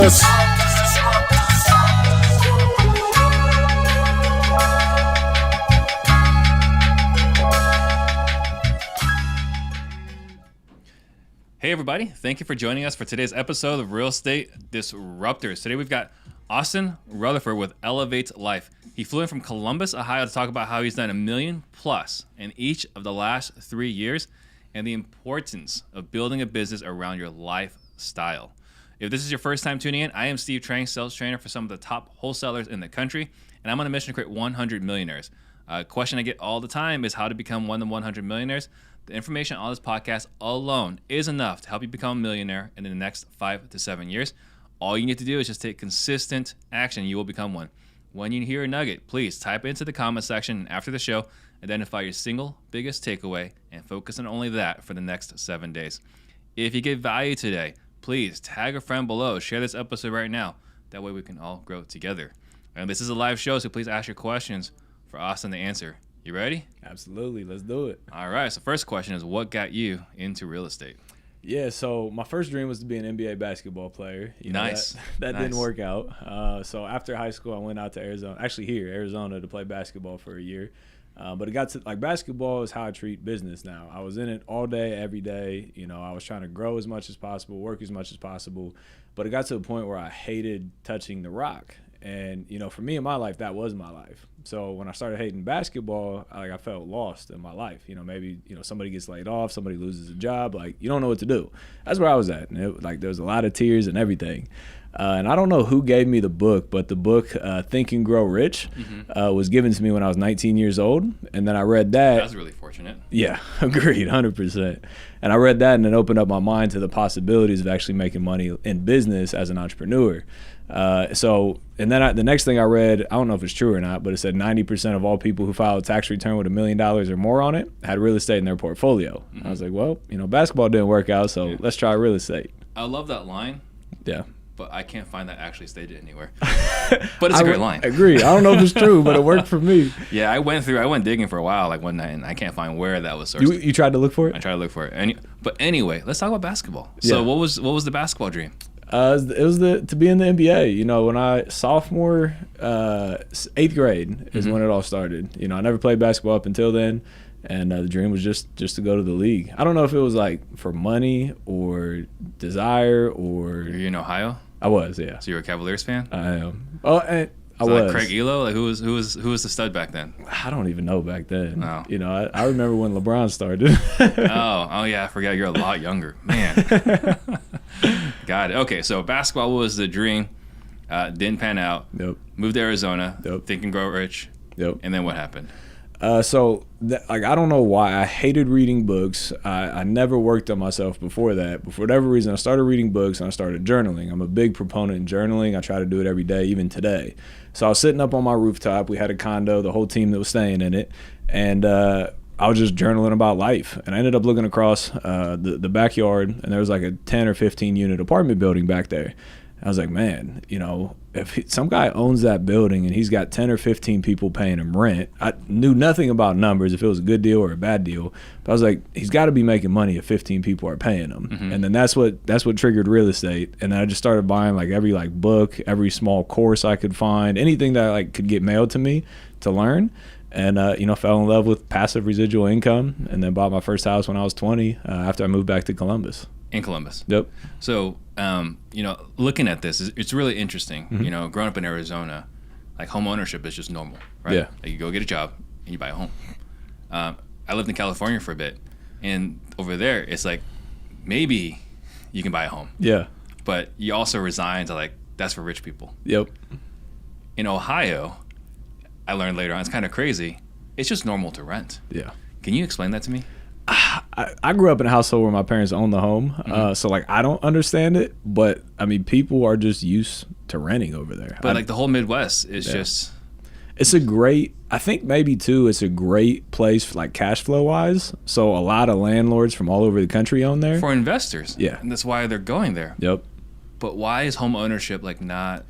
Hey everybody, thank you for joining us for today's episode of Real Estate Disruptors. Today we've got Austin Rutherford with Elevate Life. He flew in from Columbus, Ohio to talk about how he's done $1 million plus in each of the last 3 years and the importance of building a business around your lifestyle. If this is your first time tuning in, I am Steve Trang, sales trainer for some of the top wholesalers in the country, and I'm on a mission to create 100 millionaires. A question I get all the time is how to become one of the 100 millionaires. The information on this podcast alone is enough to help you become a millionaire in the next 5 to 7 years. All you need to do is just take consistent action. You will become one. When you hear a nugget, please type into the comment section after the show, identify your single biggest takeaway, and focus on only that for the next 7 days. If you get value today, please tag a friend below. Share this episode right now. That way we can all grow together. And this is a live show, so please ask your questions for Austin to answer. You ready? Absolutely. Let's do it. All right. So first question is, what got you into real estate? Yeah, so my first dream was to be an NBA basketball player. Nice. That didn't work out. So after high school, I went out to Arizona to play basketball for a year. But it got to, basketball is how I treat business now. I was in it all day, every day. I was trying to grow as much as possible, work as much as possible. But it got to a point where I hated touching the rock. And, for me in my life, that was my life. So when I started hating basketball, I felt lost in my life. Maybe, somebody gets laid off, somebody loses a job. You don't know what to do. That's where I was at. And there was a lot of tears and everything. And I don't know who gave me the book, but the book, Think and Grow Rich, was given to me when I was 19 years old. And then I read that. That's really fortunate. Yeah, agreed, 100%. And I read that and it opened up my mind to the possibilities of actually making money in business as an entrepreneur. And then the next thing I read, I don't know if it's true or not, but it said 90% of all people who file a tax return with $1 million or more on it had real estate in their portfolio. I was like, well, basketball didn't work out, so let's try real estate. I love that line. Yeah. But I can't find that actually stated anywhere. But it's a great line. Agree. I don't know if it's true, but it worked for me. Yeah, I went digging for a while, one night, and I can't find where that was sourced. You tried to look for it? I tried to look for it. But anyway, let's talk about basketball. So what was the basketball dream? It was to be in the NBA. When I sophomore, 8th grade is when it all started. I never played basketball up until then, and the dream was just to go to the league. I don't know if it was for money or desire or. Were you in Ohio? I was, yeah. So you're a Cavaliers fan? I am. Oh, and I was. Craig Elo? Who was the stud back then? I don't even know back then. Oh. I remember when LeBron started. oh yeah, I forgot. You're a lot younger, man. Got it. Okay, so basketball was the dream. Didn't pan out. Nope. Moved to Arizona. Nope. Think and Grow Rich. Yep. And then what happened? I don't know why. I hated reading books. I never worked on myself before that. But for whatever reason, I started reading books and I started journaling. I'm a big proponent in journaling. I try to do it every day, even today. So I was sitting up on my rooftop. We had a condo, the whole team that was staying in it. And I was just journaling about life. And I ended up looking across the backyard, and there was a 10 or 15 unit apartment building back there. I was like, man, if some guy owns that building and he's got 10 or 15 people paying him rent, I knew nothing about numbers, if it was a good deal or a bad deal. But I was like, he's got to be making money if 15 people are paying him. Mm-hmm. And then that's what triggered real estate. And then I just started buying every book, every small course I could find, anything that could get mailed to me to learn. And, fell in love with passive residual income, and then bought my first house when I was 20 after I moved back to Columbus. In Columbus. Yep. So, looking at this, it's really interesting. Mm-hmm. Growing up in Arizona, home ownership is just normal, right? Yeah. You go get a job and you buy a home. I lived in California for a bit, and over there, it's maybe you can buy a home. Yeah. But you also resign to that's for rich people. Yep. In Ohio, I learned later on, it's kind of crazy. It's just normal to rent. Yeah. Can you explain that to me? I grew up in a household where my parents owned the home, so I don't understand it, but people are just used to renting over there. But the whole Midwest is just. It's a great, I think maybe too, it's a great place cash flow wise. So a lot of landlords from all over the country own there. For investors. Yeah. And that's why they're going there. Yep. But why is home ownership not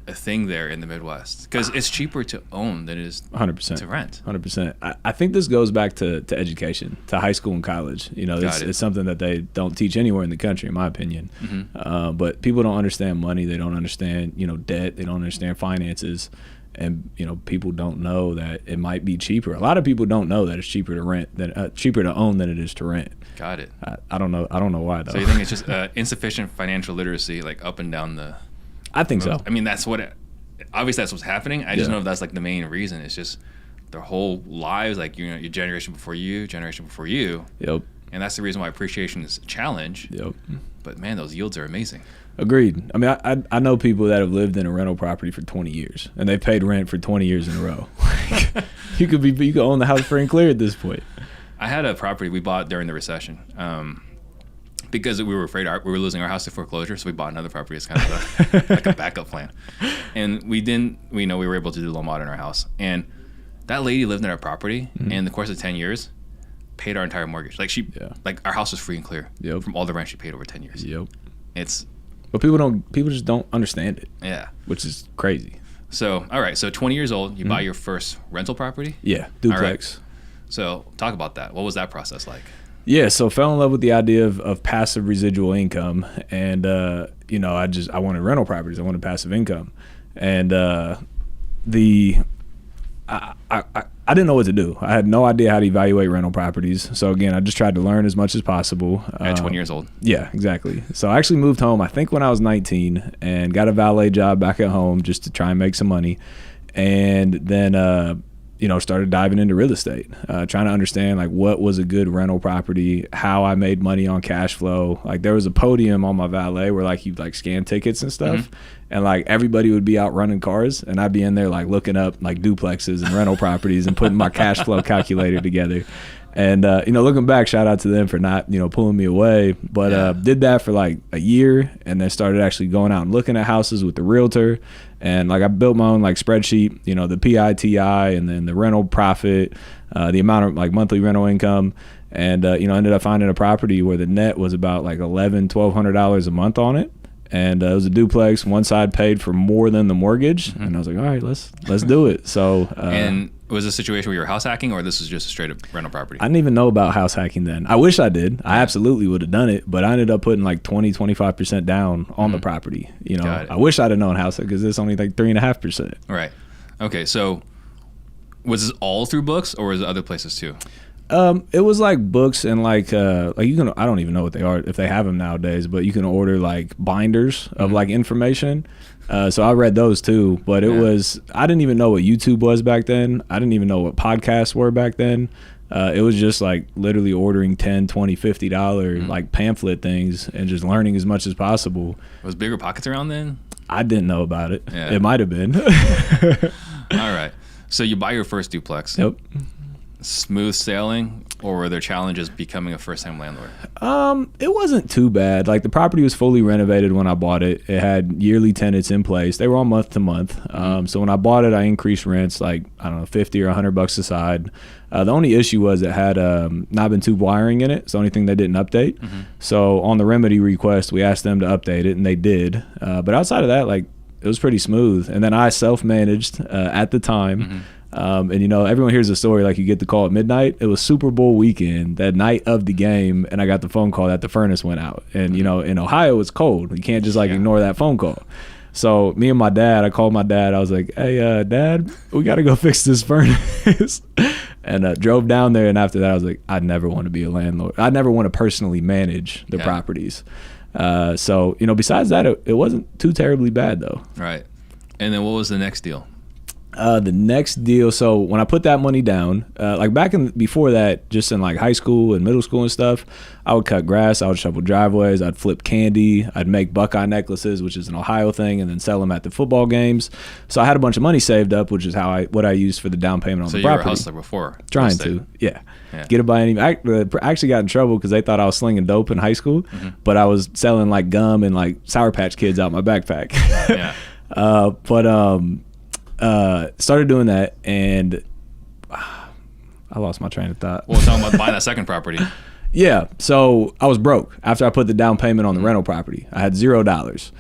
a thing there in the Midwest? Because it's cheaper to own than it is 100%. to rent. 100%. I think this goes back to education, to high school and college. You know, it's something that they don't teach anywhere in the country, in my opinion. But people don't understand money. They don't understand, you know, debt. They don't understand finances. And, you know, people don't know that it might be cheaper. A lot of people don't know that it's cheaper to rent than cheaper to own than it is to rent. Got it. I don't know why, though. So you think it's just insufficient financial literacy, like up and down the... I think so. I mean, obviously that's what's happening. I just know if that's like the main reason. It's just their whole lives, like, you know, your generation before you. Yep. And that's the reason why appreciation is a challenge. Yep. But man, those yields are amazing. Agreed. I mean, I know people that have lived in a rental property for 20 years, and they've paid rent for 20 years in a row. You could own the house free and clear at this point. I had a property we bought during the recession. Because we were afraid we were losing our house to foreclosure, so we bought another property as kind of like a backup plan. And we were able to do low mod in our house. And that lady lived in our property, and in the course of 10 years, paid our entire mortgage. Like like our house was free and clear from all the rent she paid over 10 years. Yep. But people just don't understand it. Yeah. Which is crazy. So, all right. So 20 years old, you buy your first rental property? Yeah, duplex. Right. So talk about that. What was that process like? Yeah, so fell in love with the idea of passive residual income, and you know, I wanted rental properties. I wanted passive income, and I didn't know what to do. I had no idea how to evaluate rental properties. So again, I just tried to learn as much as possible. At 20 years old. Yeah, exactly. So I actually moved home, I think when I was 19, and got a valet job back at home just to try and make some money, and then you know, started diving into real estate, trying to understand like what was a good rental property, how I made money on cash flow. Like there was a podium on my valet where like you'd like scan tickets and stuff, and like everybody would be out running cars, and I'd be in there like looking up like duplexes and rental properties and putting my cash flow calculator together. And you know, looking back, shout out to them for not, you know, pulling me away. But did that for like a year, and then started actually going out and looking at houses with the realtor. And like I built my own like spreadsheet, you know, the PITI, and then the rental profit, the amount of like monthly rental income, and you know, ended up finding a property where the net was about like $1,100-$1,200 a month on it. And it was a duplex. One side paid for more than the mortgage, and I was like, all right, let's do it. So and was this a situation where you were house hacking, or this is just a straight up rental property? I didn't even know about house hacking then. I wish I did. I absolutely would have done it, but I ended up putting like 20-25% down on the property. You know, I wish I'd have known house hacking because it's only like 3.5%. Right. Okay. So was this all through books, or was it other places too? It was like books and like you can, I don't even know what they are, if they have them nowadays, but you can order like binders of like information. So I read those too, but it was, I didn't even know what YouTube was back then. I didn't even know what podcasts were back then. It was just like literally ordering $10, $20, $50 like pamphlet things and just learning as much as possible. Was Bigger Pockets around then? I didn't know about it. Yeah. It might have been. All right. So you buy your first duplex. Yep. Smooth sailing, or were there challenges becoming a first-time landlord? It wasn't too bad. Like the property was fully renovated when I bought it. It had yearly tenants in place. They were all month to month. So when I bought it, I increased rents like, I don't know, $50 or $100 a side. The only issue was it had knob and tube wiring in it. It's the only thing they didn't update. So on the remedy request, we asked them to update it, and they did. But outside of that, like it was pretty smooth. And then I self-managed at the time. And you know, everyone hears the story like you get the call at midnight. It was Super Bowl weekend, that night of the game, and I got the phone call that the furnace went out. And you know, in Ohio it's cold. You can't just like ignore that phone call. So me and my dad, I called my dad. I was like, hey, Dad, we got to go fix this furnace. And drove down there. And after that, I was like, I never want to be a landlord. I never want to personally manage the properties. So, you know, besides that, it wasn't too terribly bad though. Right. And then what was the next deal? The next deal, so when I put that money down, like before that, just in like high school and middle school and stuff, I would cut grass, I would shovel driveways, I'd flip candy, I'd make Buckeye necklaces, which is an Ohio thing, and then sell them at the football games. So I had a bunch of money saved up, which is what I used for the down payment on the property. So you were a hustler before? Trying to, yeah. Get it by any. I actually got in trouble because they thought I was slinging dope in high school, but I was selling like gum and like Sour Patch Kids out my backpack. Started doing that, and I lost my train of thought. Well, we're talking about buying that second property. Yeah, so I was broke after I put the down payment on the rental property. I had $0,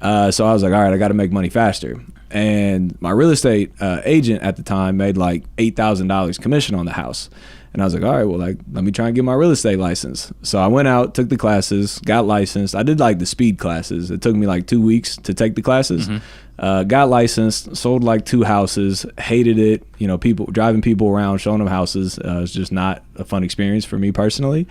So I was like, all right, I got to make money faster. And my real estate agent at the time made like $8,000 commission on the house. And I was like, all right, well, like, let me try and get my real estate license. So I went out, took the classes, got licensed. I did like the speed classes. It took me like 2 weeks to take the classes. Got licensed, sold like 2 houses, hated it. You know, driving people around, showing them houses. It's just not a fun experience for me personally.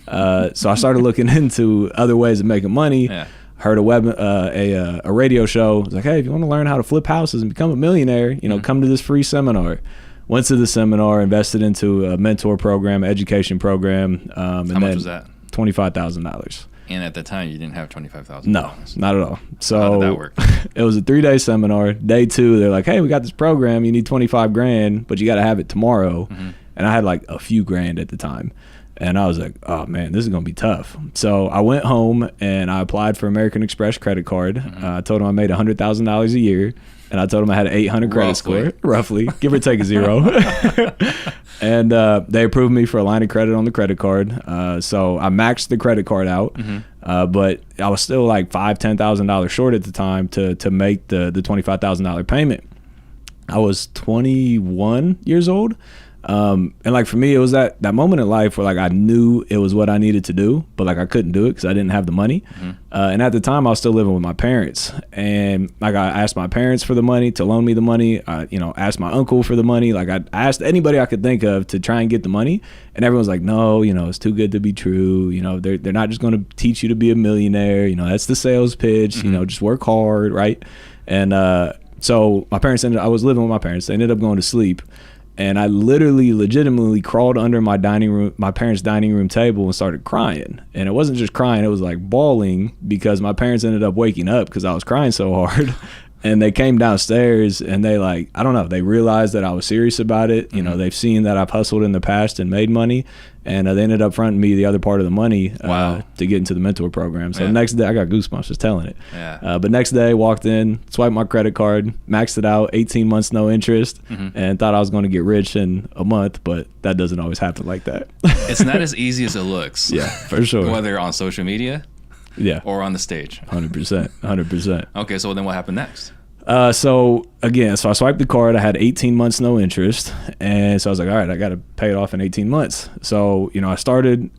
So I started looking into other ways of making money. Yeah. Heard a radio show. It was like, hey, if you want to learn how to flip houses and become a millionaire, you know, come to this free seminar. Went to the seminar, invested into a mentor program, education program. How much was that? $25,000. And at the time, you didn't have $25,000. No, not at all. So how did that work? It was a 3-day seminar. Day 2, they're like, hey, we got this program. You need 25 grand, but you got to have it tomorrow. And I had like a few grand at the time. And I was like, oh, man, this is going to be tough. So I went home and I applied for American Express credit card. I told them I made $100,000 a year. And I told them I had an 800 credit score, roughly, give or take a 0. And they approved me for a line of credit on the credit card. So I maxed the credit card out. But I was still like $5,000, $10,000 short at the time to make the $25,000 payment. I was 21 years old. And like for me, it was that moment in life where like I knew it was what I needed to do, but like I couldn't do it because I didn't have the money. And at the time I was still living with my parents, and like I asked my parents for the money to loan me the money. I, you know, asked my uncle for the money. Like I asked anybody I could think of to try and get the money, and everyone's like, no, you know, it's too good to be true. You know, they're not just going to teach you to be a millionaire. You know, that's the sales pitch. You know, just work hard, right? And so my parents I was living with my parents. They ended up going to sleep. And I legitimately crawled under my parents' dining room table and started crying. And it wasn't just crying, it was like bawling, because my parents ended up waking up because I was crying so hard. And they came downstairs and they like, I don't know, they realized that I was serious about it. You know, they've seen that I've hustled in the past and made money. And they ended up fronting me the other part of the money to get into the mentor program. So the next day, I got goosebumps just telling it. But next day, walked in, swiped my credit card, maxed it out, 18 months, no interest, and thought I was going to get rich in a month. But that doesn't always happen like that. It's not as easy as it looks. Yeah, for sure. Whether on social media or on the stage. 100%. Okay, so then what happened next? So I swiped the card. I had 18 months, no interest. And so I was like, all right, I got to pay it off in 18 months. So, you know, I started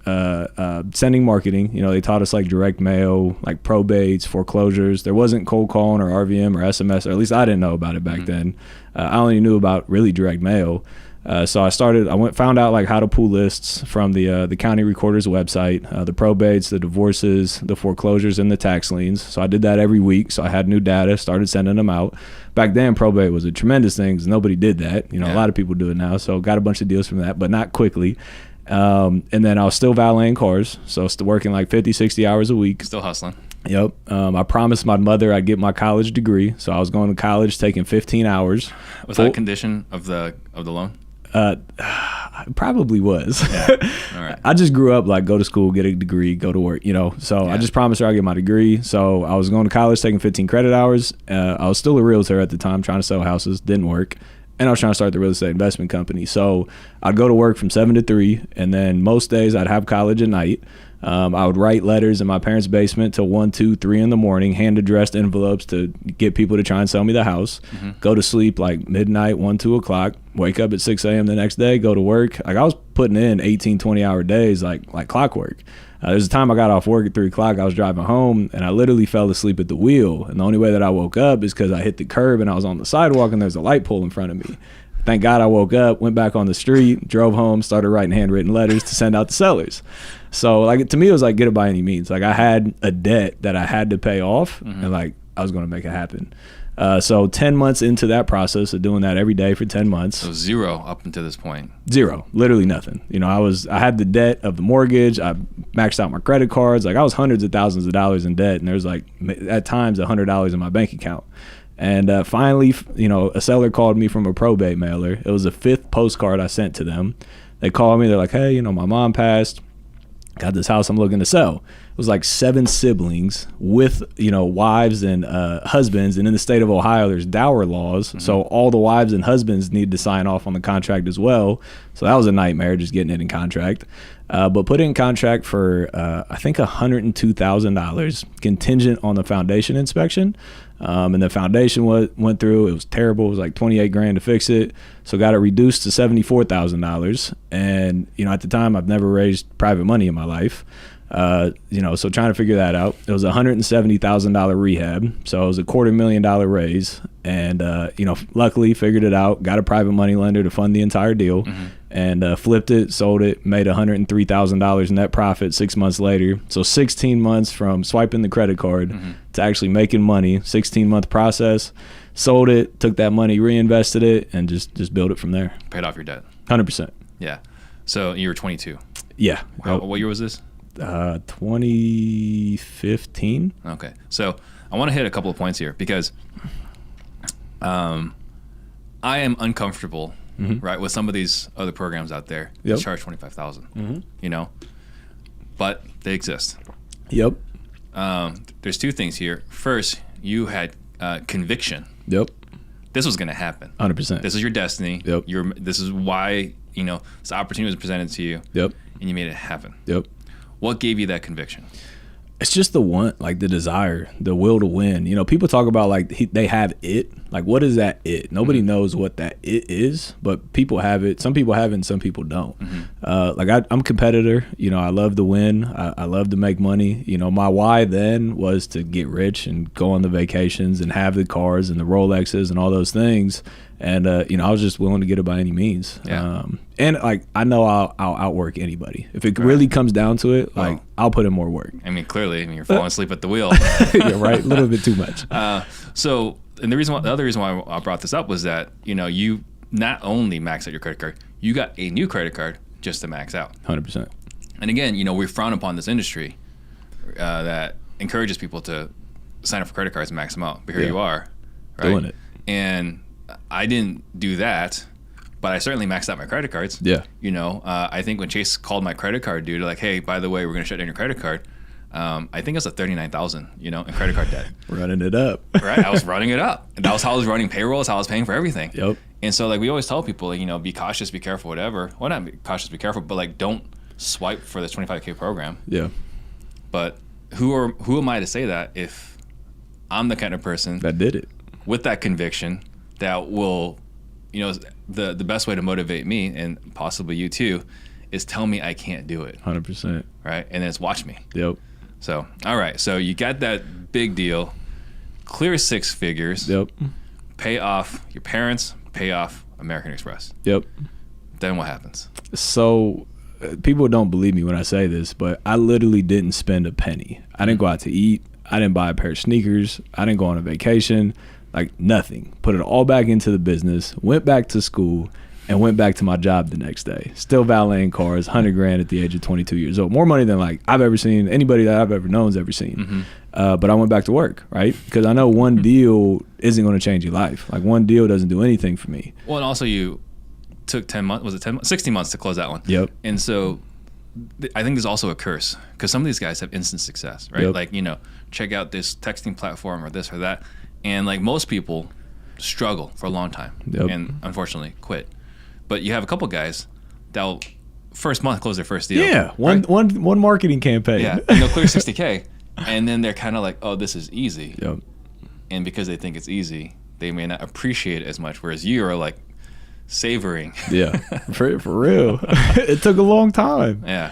sending marketing. You know, they taught us like direct mail, like probates, foreclosures. There wasn't cold calling or RVM or SMS, or at least I didn't know about it back then. I only knew about really direct mail. So I found out like how to pull lists from the county recorder's website, the probates, the divorces, the foreclosures, and the tax liens. So I did that every week. So I had new data, started sending them out. Back then, probate was a tremendous thing because nobody did that. You know, a lot of people do it now. So got a bunch of deals from that, but not quickly. And then I was still valeting cars. So still working like 50, 60 hours a week. Still hustling. Yep. I promised my mother I'd get my college degree. So I was going to college, taking 15 hours. Was that a condition of the loan? Probably was. Yeah. All right. I just grew up like go to school, get a degree, go to work, you know. So I just promised her I'd get my degree. So I was going to college, taking 15 credit hours. I was still a realtor at the time, trying to sell houses. Didn't work. And I was trying to start the real estate investment company. So I'd go to work from 7 to 3. And then most days I'd have college at night. I would write letters in my parents' basement till 1, 2, 3 in the morning, hand addressed envelopes to get people to try and sell me the house. Go to sleep like midnight, 1, 2 o'clock, wake up at 6 a.m. the next day, go to work. Like I was putting in 18, 20-hour days like clockwork. There's a time I got off work at 3 o'clock. I was driving home and I literally fell asleep at the wheel. And the only way that I woke up is because I hit the curb and I was on the sidewalk and there's a light pole in front of me. Thank God I woke up, went back on the street, drove home, started writing handwritten letters to send out to sellers. So like to me, it was like get it by any means. Like I had a debt that I had to pay off and like I was going to make it happen. So 10 months into that process of doing that every day for 10 months. So 0 up until this point. 0, literally nothing. You know, I had the debt of the mortgage. I maxed out my credit cards. Like I was hundreds of thousands of dollars in debt. And there's like at times $100 in my bank account. And finally, you know, a seller called me from a probate mailer. It was the 5th postcard I sent to them. They called me. They're like, hey, you know, my mom passed. Got this house I'm looking to sell. It was like 7 siblings with, you know, wives and husbands. And in the state of Ohio, there's dower laws. So all the wives and husbands need to sign off on the contract as well. So that was a nightmare, just getting it in contract. but put in contract for I think $102,000 contingent on the foundation inspection. And the foundation went through. It was terrible. It was like $28,000 to fix it. So got it reduced to $74,000. And at the time, I've never raised private money in my life. So trying to figure that out. It was a $170,000 rehab. So it was a $250,000 raise. And, luckily figured it out, got a private money lender to fund the entire deal, and flipped it, sold it, made $103,000 net profit 6 months later. So 16 months from swiping the credit card to actually making money, 16-month process. Sold it, took that money, reinvested it, and just built it from there. Paid off your debt. 100%. Yeah. So you were 22. Yeah. What year was this? 2015. Okay. So I want to hit a couple of points here because I am uncomfortable, right, with some of these other programs out there that charge $25,000, but they exist. Yep. There's two things here. First, you had conviction. Yep. This was going to happen. 100%. This is your destiny. Yep. This is why, this opportunity was presented to you. Yep. And you made it happen. Yep. What gave you that conviction? It's just the want, like the desire, the will to win. People talk about they have it. Like, what is that it? Nobody knows what that it is, but people have it. Some people have it and some people don't. I'm a competitor. I love to win. I love to make money. My why then was to get rich and go on the vacations and have the cars and the Rolexes and all those things. And, I was just willing to get it by any means. Yeah. And I know I'll outwork anybody. If it really comes down to it, I'll put in more work. I mean, clearly, you're falling asleep at the wheel. You're right. A little bit too much. And the other reason why I brought this up was that, you not only maxed out your credit card, you got a new credit card just to max out. 100%. And again, we frown upon this industry that encourages people to sign up for credit cards and max them out. But here you are, right? Doing it. And I didn't do that, but I certainly maxed out my credit cards. Yeah. I think when Chase called my credit card dude, like, hey, by the way, we're going to shut down your credit card. I think it was at $39,000, in credit card debt. Running it up. Right. I was running it up. And that was how I was running payrolls, how I was paying for everything. Yep. And so we always tell people, be cautious, be careful, whatever. Well, not be cautious, be careful, but don't swipe for this $25K program. Yeah. But who am I to say that if I'm the kind of person that did it with that conviction that will, the best way to motivate me and possibly you too is tell me I can't do it. 100%. Right. And then it's watch me. Yep. So, all right. So you got that big deal, clear 6 figures. Yep. Pay off your parents, pay off American Express. Yep. Then what happens? So people don't believe me when I say this, but I literally didn't spend a penny. I didn't go out to eat. I didn't buy a pair of sneakers. I didn't go on a vacation. Nothing. Put it all back into the business, went back to school, and went back to my job the next day. Still valeting cars, $100,000 at the age of 22 years old. More money than I've ever seen, anybody that I've ever known has ever seen. But I went back to work, right? Because I know one deal isn't going to change your life. One deal doesn't do anything for me. Well, and also you took 10 months, was it 10 months? 16 months to close that one. Yep. And so I think there's also a curse because some of these guys have instant success, right? Yep. Check out this texting platform or this or that. And most people struggle for a long time and unfortunately quit. But you have a couple guys that'll first month close their first deal. Yeah, one marketing campaign. Yeah, and they'll clear 60K, and then they're kind of like, oh, this is easy. Yep. And because they think it's easy, they may not appreciate it as much. Whereas you are savoring. Yeah, for real. It took a long time. Yeah.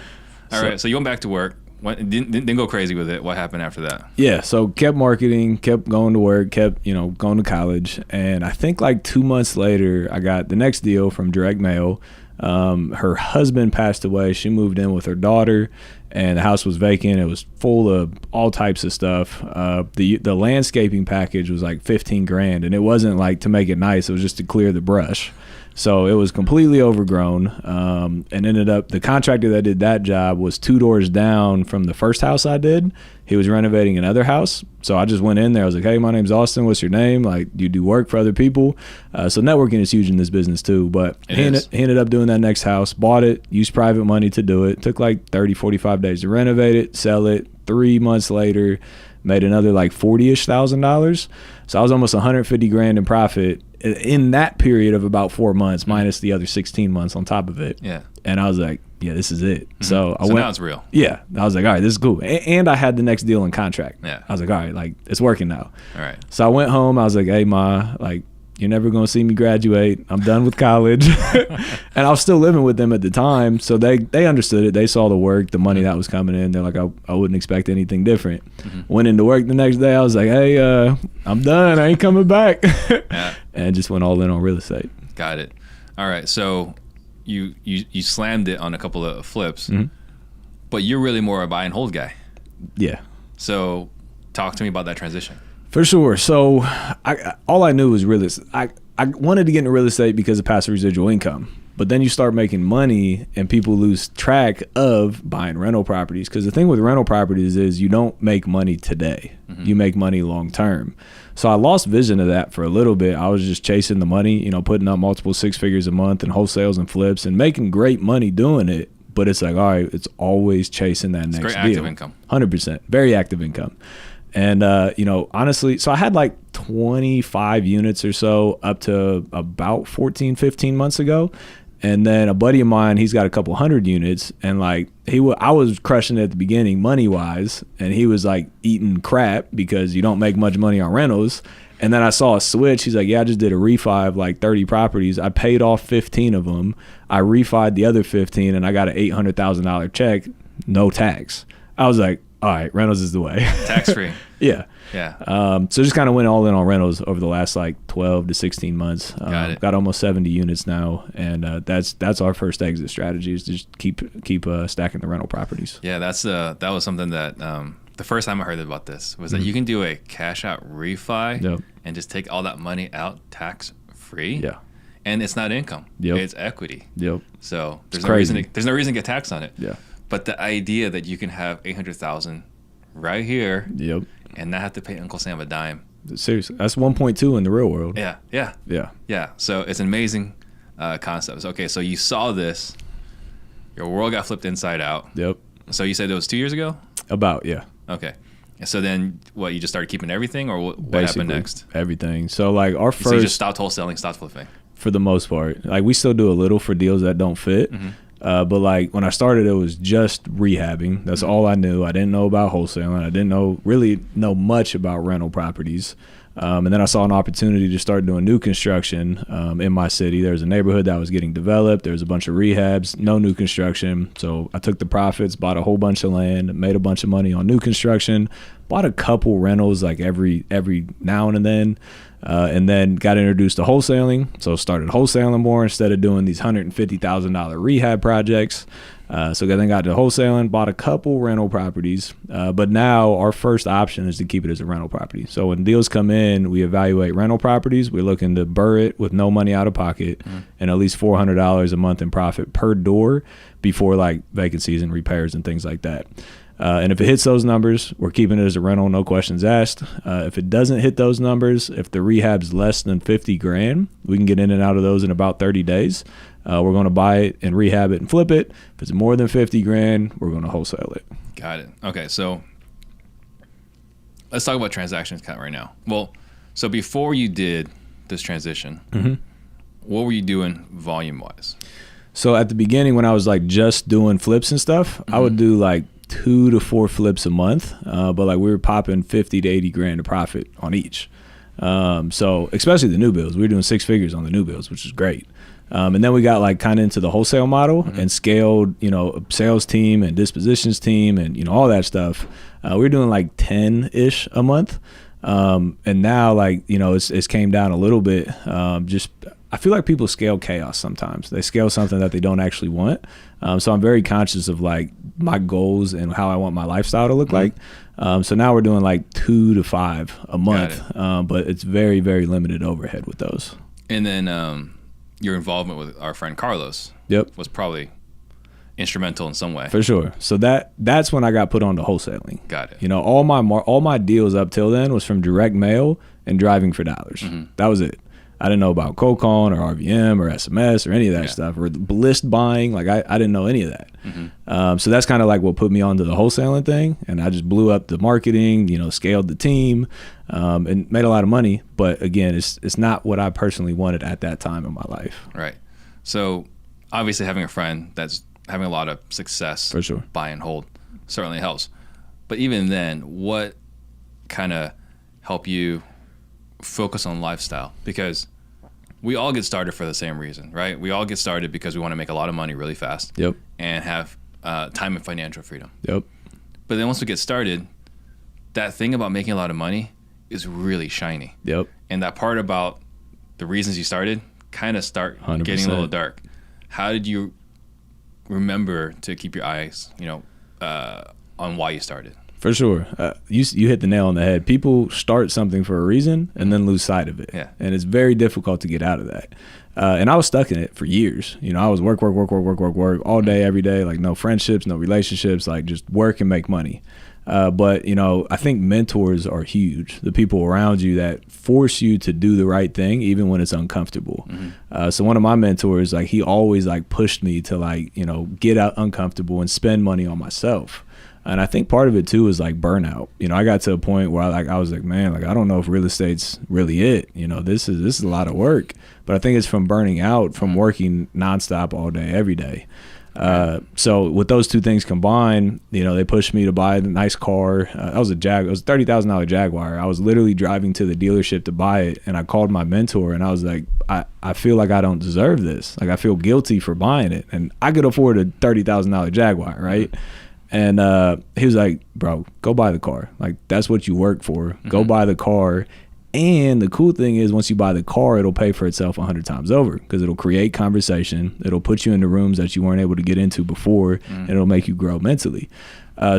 All right. So you went back to work. Didn't go crazy with it. What happened after that? Yeah, so kept marketing, kept going to work, kept going to college, and I think 2 months later, I got the next deal from direct mail. Her husband passed away. She moved in with her daughter, and the house was vacant. It was full of all types of stuff. The landscaping package was $15,000, and it wasn't to make it nice. It was just to clear the brush. So it was completely overgrown, and ended up the contractor that did that job was 2 doors down from the first house I did. He was renovating another house. So I just went in there. I was like, hey, my name's Austin. What's your name? Do you do work for other people? So networking is huge in this business too. But he ended up doing that next house, bought it, used private money to do it. Took 30, 45 days to renovate it, sell it. 3 months later, made another $40,000. So I was almost $150,000 in profit in that period of about 4 months, minus the other 16 months on top of it. Yeah. And I was like, yeah, this is it. So now it's real. Yeah. I was like, all right, this is cool. And I had the next deal in contract. Yeah. I was like, all right, like it's working now. All right. So I went home. I was like, hey, Ma, like, you're never going to see me graduate. I'm done with college. And I was still living with them at the time. So they understood it. They saw the work, the money that was coming in. They're like, I wouldn't expect anything different. Went into work the next day. I was like, hey, I'm done. I ain't coming back. Yeah. And just went all in on real estate. Got it. All right. So you slammed it on a couple of flips, but you're really more a buy and hold guy. Yeah. So talk to me about that transition. For sure. So all I knew was real estate. I wanted to get into real estate because of passive residual income. But then you start making money and people lose track of buying rental properties. Because the thing with rental properties is you don't make money today. You make money long term. So I lost vision of that for a little bit. I was just chasing the money, putting up multiple 6 figures a month and wholesales and flips and making great money doing it. But it's like, all right, it's always chasing that next deal. It's great active income. 100%. Very active income. And, honestly, so I had like 25 units or so up to about 14, 15 months ago. And then a buddy of mine, he's got a couple hundred units. And like I was crushing it at the beginning money wise. And he was like eating crap because you don't make much money on rentals. And then I saw a switch. He's like, yeah, I just did a refi of like 30 properties. I paid off 15 of them. I refied the other 15 and I got an $800,000 check, no tax. I was like, all right, rentals is the way. Tax free. Yeah. Yeah. So just kind of went all in on rentals over the last like 12 to 16 months. Got almost 70 units now, and that's our first exit strategy is just keep stacking the rental properties. Yeah, that was something that the first time I heard about this was that you can do a cash out refi and just take all that money out tax free. Yeah. And it's not income. Yep. It's equity. Yep. So there's no reason to get taxed on it. Yeah. But the idea that you can have 800,000 right here, yep, and not have to pay Uncle Sam a dime. Seriously, that's 1.2 in the real world. Yeah. So it's an amazing concept. Okay, so you saw this, your world got flipped inside out. Yep. So you said it was 2 years ago? About, yeah. Okay. So then, what? You just started keeping everything, or what happened next? Everything. So like our first. So you just stopped wholesaling, stopped flipping. For the most part, like we still do a little for deals that don't fit. But like when I started, it was just rehabbing. That's all I knew. I didn't know about wholesaling. I didn't really know much about rental properties. And then I saw an opportunity to start doing new construction in my city. There was a neighborhood that was getting developed. There was a bunch of rehabs, no new construction. So I took the profits, bought a whole bunch of land, made a bunch of money on new construction, bought a couple rentals like every now and then. And then got introduced to wholesaling. So started wholesaling more instead of doing these $150,000 rehab projects. So then got to wholesaling, bought a couple rental properties. But now our first option is to keep it as a rental property. So when deals come in, we evaluate rental properties. We're looking to burr it with no money out of pocket and at least $400 a month in profit per door before like vacancies and repairs and things like that. And if it hits those numbers, we're keeping it as a rental, no questions asked. If it doesn't hit those numbers, if the rehab's less than 50 grand, we can get in and out of those in about 30 days. We're going to buy it and rehab it and flip it. If it's more than 50 grand, we're going to wholesale it. Got it. Okay, so let's talk about transactions count right now. Well, so before you did this transition, what were you doing volume-wise? So at the beginning, when I was like just doing flips and stuff, I would do like 2 to 4 flips a month, but like we were popping 50 to 80 grand of profit on each. So especially the new builds, we were doing 6 figures on the new builds, which is great. And then we got like kind of into the wholesale model and scaled, sales team and dispositions team and, all that stuff. We were doing like 10-ish a month. And now like, it's came down a little bit. I feel like people scale chaos sometimes. They scale something that they don't actually want. So I'm very conscious of like my goals and how I want my lifestyle to look like. So now we're doing like 2 to 5 a month, but it's very, very limited overhead with those. And then your involvement with our friend Carlos was probably instrumental in some way. For sure. So that's when I got put on to wholesaling. Got it. All my deals up till then was from direct mail and driving for dollars. That was it. I didn't know about cold calling or RVM or SMS or any of that stuff, or list buying. Like I didn't know any of that. So that's kind of like what put me onto the wholesaling thing. And I just blew up the marketing, you know, scaled the team, and made a lot of money. But again, it's not what I personally wanted at that time in my life. Right. So obviously having a friend that's having a lot of success, For sure, buy and hold certainly helps. But even then, what kind of help you focus on lifestyle? Because we all get started for the same reason, right? We all get started because we want to make a lot of money really fast. Yep. And have time and financial freedom. Yep. But then once we get started, that thing about making a lot of money is really shiny. Yep. And that part about the reasons you started kind of start 100%. getting a little dark. How did you remember to keep your eyes, you know, on why you started? For sure. You hit the nail on the head. People start something for a reason and then lose sight of it. Yeah. And it's very difficult to get out of that. And I was stuck in it for years. You know, I was work all day, every day, like no friendships, no relationships, like just work and make money. But, you know, I think mentors are huge. The people around you that force you to do the right thing, even when it's uncomfortable. So one of my mentors, like he always like pushed me to like, you know, get out uncomfortable and spend money on myself. And I think part of it too is like burnout. You know, I got to a point where I was like, man, like I don't know if real estate's really it. You know, this is a lot of work. But I think it's from burning out, from working nonstop all day, every day. So with those two things combined, you know, they pushed me to buy a nice car. It was a $30,000 Jaguar. I was literally driving to the dealership to buy it, and I called my mentor and I was like, I feel like I don't deserve this. Like I feel guilty for buying it, and I could afford a $30,000 Jaguar, right? And he was like, bro, go buy the car. Like that's what you work for. Go buy the car. And the cool thing is once you buy the car, it'll pay for itself 100 times over because it'll create conversation. It'll put you into rooms that you weren't able to get into before, and it'll make you grow mentally.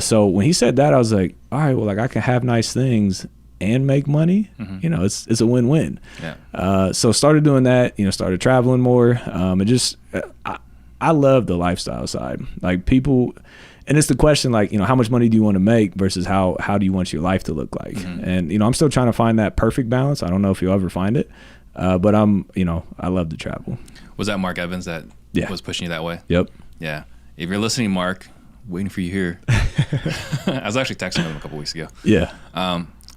So when he said that, I was like, all right, well, like I can have nice things and make money. You know, it's a win-win. Yeah. So started doing that, you know, started traveling more. I love the lifestyle side. Like people, and it's the question, like, you know, how much money do you want to make versus how do you want your life to look like? And, you know, I'm still trying to find that perfect balance. I don't know if you'll ever find it, but you know, I love to travel. Was that Mark Evans that was pushing you that way? Yep. Yeah. If you're listening, Mark, waiting for you here. I was actually texting him a couple weeks ago. Yeah.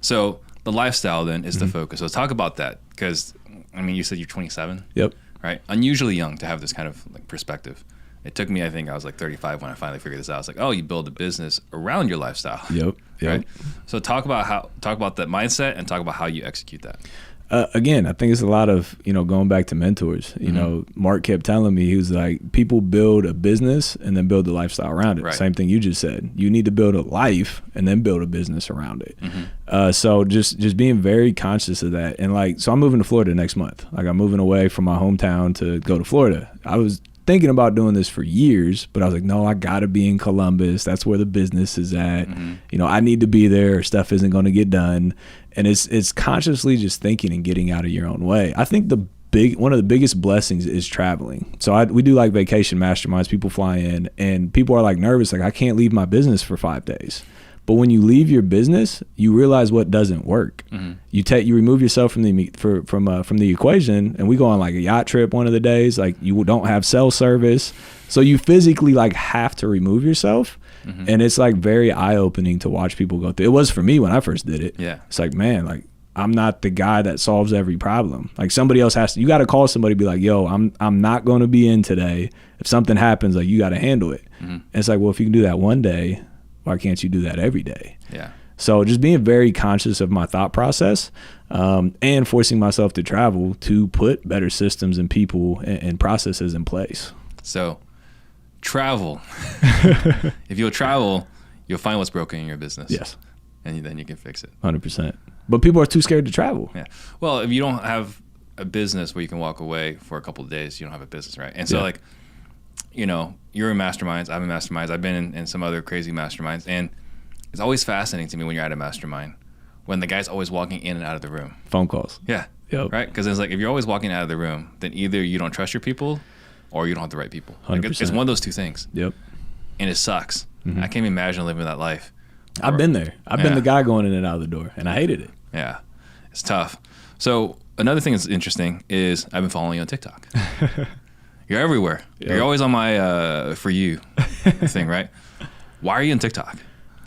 So the lifestyle then is the focus. So talk about that because, I mean, you said you're 27. Yep. Right? Unusually young to have this kind of like perspective. It took me, I think I was like 35 when I finally figured this out. I was like, oh, you build a business around your lifestyle. Yep. Right? So talk about that mindset and talk about how you execute that. Again, I think it's a lot of, you know, going back to mentors. You know, Mark kept telling me, he was like, people build a business and then build a lifestyle around it. Right. Same thing you just said. You need to build a life and then build a business around it. So just being very conscious of that. And like, so I'm moving to Florida next month. Like I'm moving away from my hometown to go to Florida. I was thinking about doing this for years, but I was like, no, I gotta be in Columbus. That's where the business is at. You know, I need to be there. Stuff isn't going to get done. And it's consciously just thinking and getting out of your own way. I think one of the biggest blessings is traveling. So we do like vacation masterminds. People fly in and people are like nervous. Like I can't leave my business for 5 days. But when you leave your business, you realize what doesn't work. You remove yourself from the equation, and we go on like a yacht trip one of the days. Like you don't have cell service, so you physically like have to remove yourself, and it's like very eye opening to watch people go through. It was for me when I first did it. Yeah, it's like, man, like I'm not the guy that solves every problem. Like somebody else has to. You got to call somebody, be like, yo, I'm not going to be in today. If something happens, like you got to handle it. And it's like, well, if you can do that one day, why can't you do that every day? Yeah. So just being very conscious of my thought process, and forcing myself to travel to put better systems and people and processes in place. So travel. If you'll travel, you'll find what's broken in your business. Yes. And then you can fix it. 100%. But people are too scared to travel. Yeah. Well, if you don't have a business where you can walk away for a couple of days, you don't have a business, right? And so like, you know, you're in masterminds, I'm in masterminds, I've been in some other crazy masterminds, and it's always fascinating to me when you're at a mastermind, when the guy's always walking in and out of the room. Phone calls. Yeah. Yep. Right? Because it's like, if you're always walking out of the room, then either you don't trust your people or you don't have the right people. Like it's one of those two things. Yep. And it sucks. I can't imagine living that life. I've been there. I've been the guy going in and out of the door, and I hated it. Yeah. It's tough. So another thing that's interesting is I've been following you on TikTok. You're everywhere. Yep. You're always on my For You thing, right? Why are you on TikTok?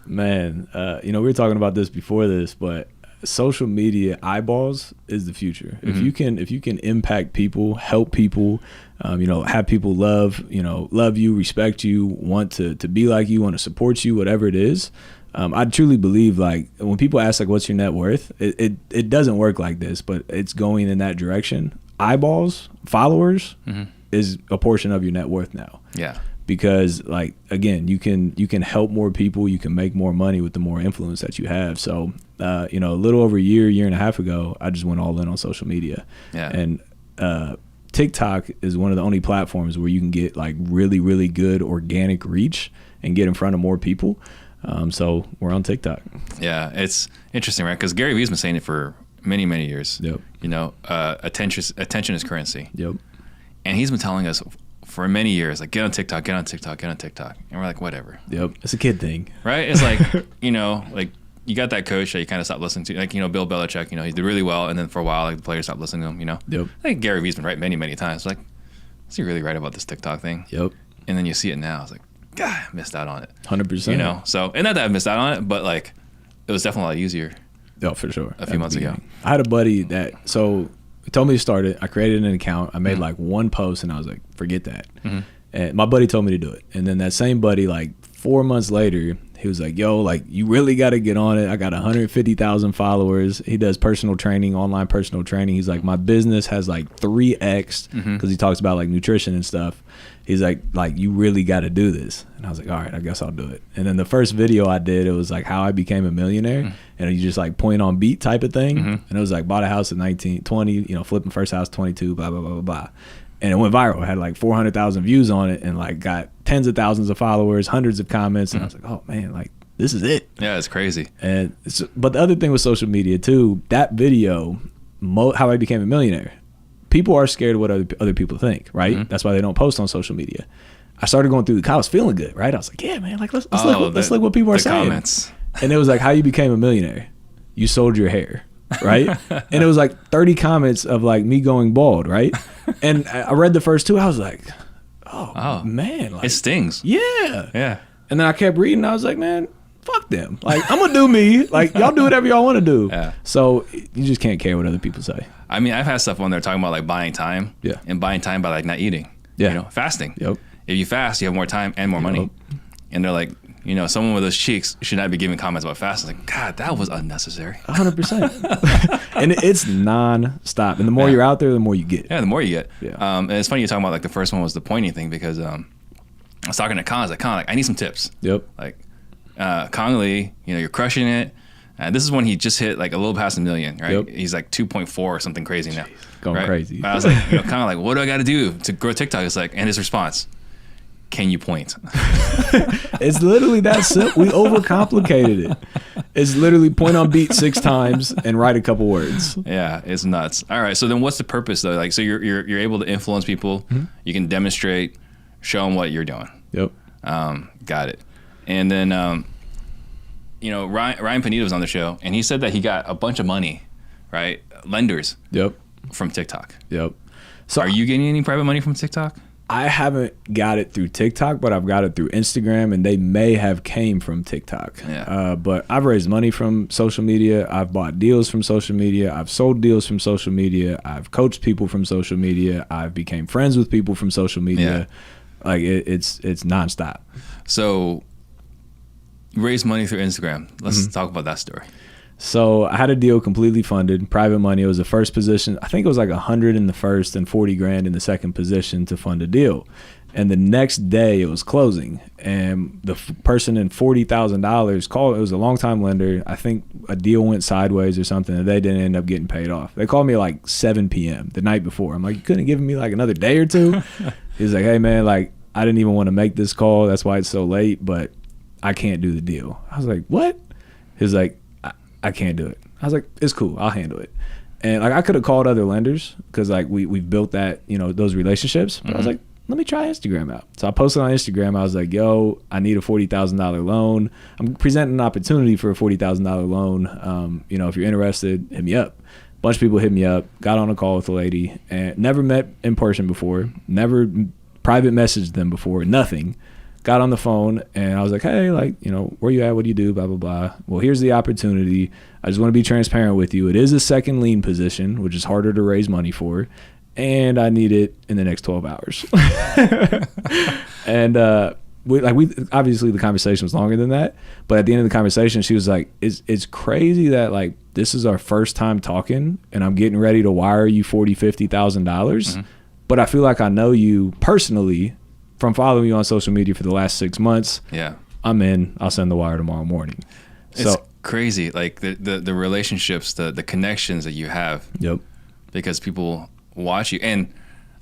Man, we were talking about this before this, but social media eyeballs is the future. Mm-hmm. If you can impact people, help people, have people love you, respect you, want to be like you, want to support you, whatever it is. I truly believe, like, when people ask, like, what's your net worth, it doesn't work like this, but it's going in that direction. Eyeballs, followers, mm-hmm. is a portion of your net worth now. Yeah. Because, like, again, you can help more people, you can make more money with the more influence that you have. So, a little over a year and a half ago, I just went all in on social media. Yeah. And TikTok is one of the only platforms where you can get, like, really, really good organic reach and get in front of more people. So we're on TikTok. Yeah, it's interesting, right? Because Gary Vee's been saying it for many, many years. Yep. Attention is currency. Yep. And he's been telling us for many years, like, get on TikTok, get on TikTok, get on TikTok. And we're like, whatever. Yep. It's a kid thing. Right? It's like, like, you got that coach that you kind of stopped listening to. Like, Bill Belichick, he did really well. And then for a while, like, the players stopped listening to him, Yep. I think Gary Vee's been right many, many times. Like, is he really right about this TikTok thing? Yep. And then you see it now. It's like, God, I missed out on it. 100%. So, and not that I missed out on it, but, like, it was definitely a lot easier. Oh, for sure. A few months ago. I had a buddy that, he told me to start it. I created an account. I made mm-hmm. like one post, and I was like, forget that. Mm-hmm. And my buddy told me to do it. And then that same buddy, like 4 months later, he was like, yo, like, you really got to get on it. I got 150,000 followers. He does personal training, online personal training. He's like, my business has like 3x because mm-hmm. he talks about like nutrition and stuff. He's like, you really got to do this. And I was like, all right, I guess I'll do it. And then the first video I did, it was like how I became a millionaire. Mm-hmm. And you just like point on beat type of thing. Mm-hmm. And it was like, bought a house at 19, 20, flipping first house, 22, blah, blah, blah, blah, blah. And it went viral. It had like 400,000 views on it and like got tens of thousands of followers, hundreds of comments. And I was like, oh man, like, this is it. Yeah, it's crazy. But the other thing with social media too, that video, how I became a millionaire, people are scared of what other people think, right? Mm-hmm. That's why they don't post on social media. I started going through I was feeling good, right? I was like, yeah, man, like let's look what people are saying. Comments. And it was like, how you became a millionaire? You sold your hair, right? And it was like 30 comments of like me going bald, right? And I read the first two. I was like, oh man, like, it stings. Yeah. Yeah. And then I kept reading. I was like, man, fuck them. Like, I'm gonna do me. Like, y'all do whatever y'all want to do. Yeah. So you just can't care what other people say. I mean, I've had stuff on there talking about like buying time. Yeah. And buying time by like not eating. Yeah. Fasting. Yep. If you fast, you have more time and more money. And they're like, someone with those cheeks should not be giving comments about fasting. Like, God, that was unnecessary. 100%. And it's non-stop. And the more you're out there, the more you get. Yeah, the more you get. Yeah. And it's funny you're talking about like the first one was the pointing thing because I was talking to Con. I was like, I need some tips. Yep. Like, Kong Lee, you're crushing it. This is when he just hit like a little past 1 million, right? Yep. He's like 2.4 or something crazy now. Going right? crazy. I was like, kind of like, what do I got to do to grow TikTok? It's like, and his response, can you point? It's literally that simple. We overcomplicated it. It's literally point on beat 6 times and write a couple words. Yeah, it's nuts. All right, so then what's the purpose though? Like, so you're able to influence people. Mm-hmm. You can demonstrate, show them what you're doing. Yep. Got it. And then, Ryan Panetta was on the show, and he said that he got a bunch of money, right? Lenders. Yep. From TikTok. Yep. So are you getting any private money from TikTok? I haven't got it through TikTok, but I've got it through Instagram, and they may have came from TikTok. Yeah. But I've raised money from social media. I've bought deals from social media. I've sold deals from social media. I've coached people from social media. I've became friends with people from social media. Yeah. Like it's nonstop. So you raised money through Instagram. Let's talk about that story. So I had a deal completely funded, private money. It was the first position. I think it was like 100 in the first and 40 grand in the second position to fund a deal. And the next day it was closing, and the person in $40,000 called. It was a longtime lender. I think a deal went sideways or something, and they didn't end up getting paid off. They called me at like 7 p.m. the night before. I'm like, you couldn't give me like another day or two? He's like, hey man, like I didn't even want to make this call. That's why it's so late, but I can't do the deal. I was like, what? He's like, I can't do it. I was like, it's cool. I'll handle it. And like I could have called other lenders because like we've built that, those relationships. But I was like, let me try Instagram out. So I posted on Instagram. I was like, yo, I need a $40,000 loan. I'm presenting an opportunity for a $40,000 loan. If you're interested, hit me up. bunch of people hit me up, got on a call with a lady, and never met in person before, never private messaged them before, nothing. Got on the phone and I was like, hey, like, you know, where you at? What do you do? Blah, blah, blah. Well, here's the opportunity. I just want to be transparent with you. It is a second lien position, which is harder to raise money for. And I need it in the next 12 hours. And we obviously the conversation was longer than that. But at the end of the conversation, she was like, it's crazy that like this is our first time talking and I'm getting ready to wire you $40,000-$50,000. But I feel like I know you personally from following you on social media for the last 6 months. Yeah. I'm in. I'll send the wire tomorrow morning. It's crazy. Like the relationships, the connections that you have. Yep. Because people watch you. And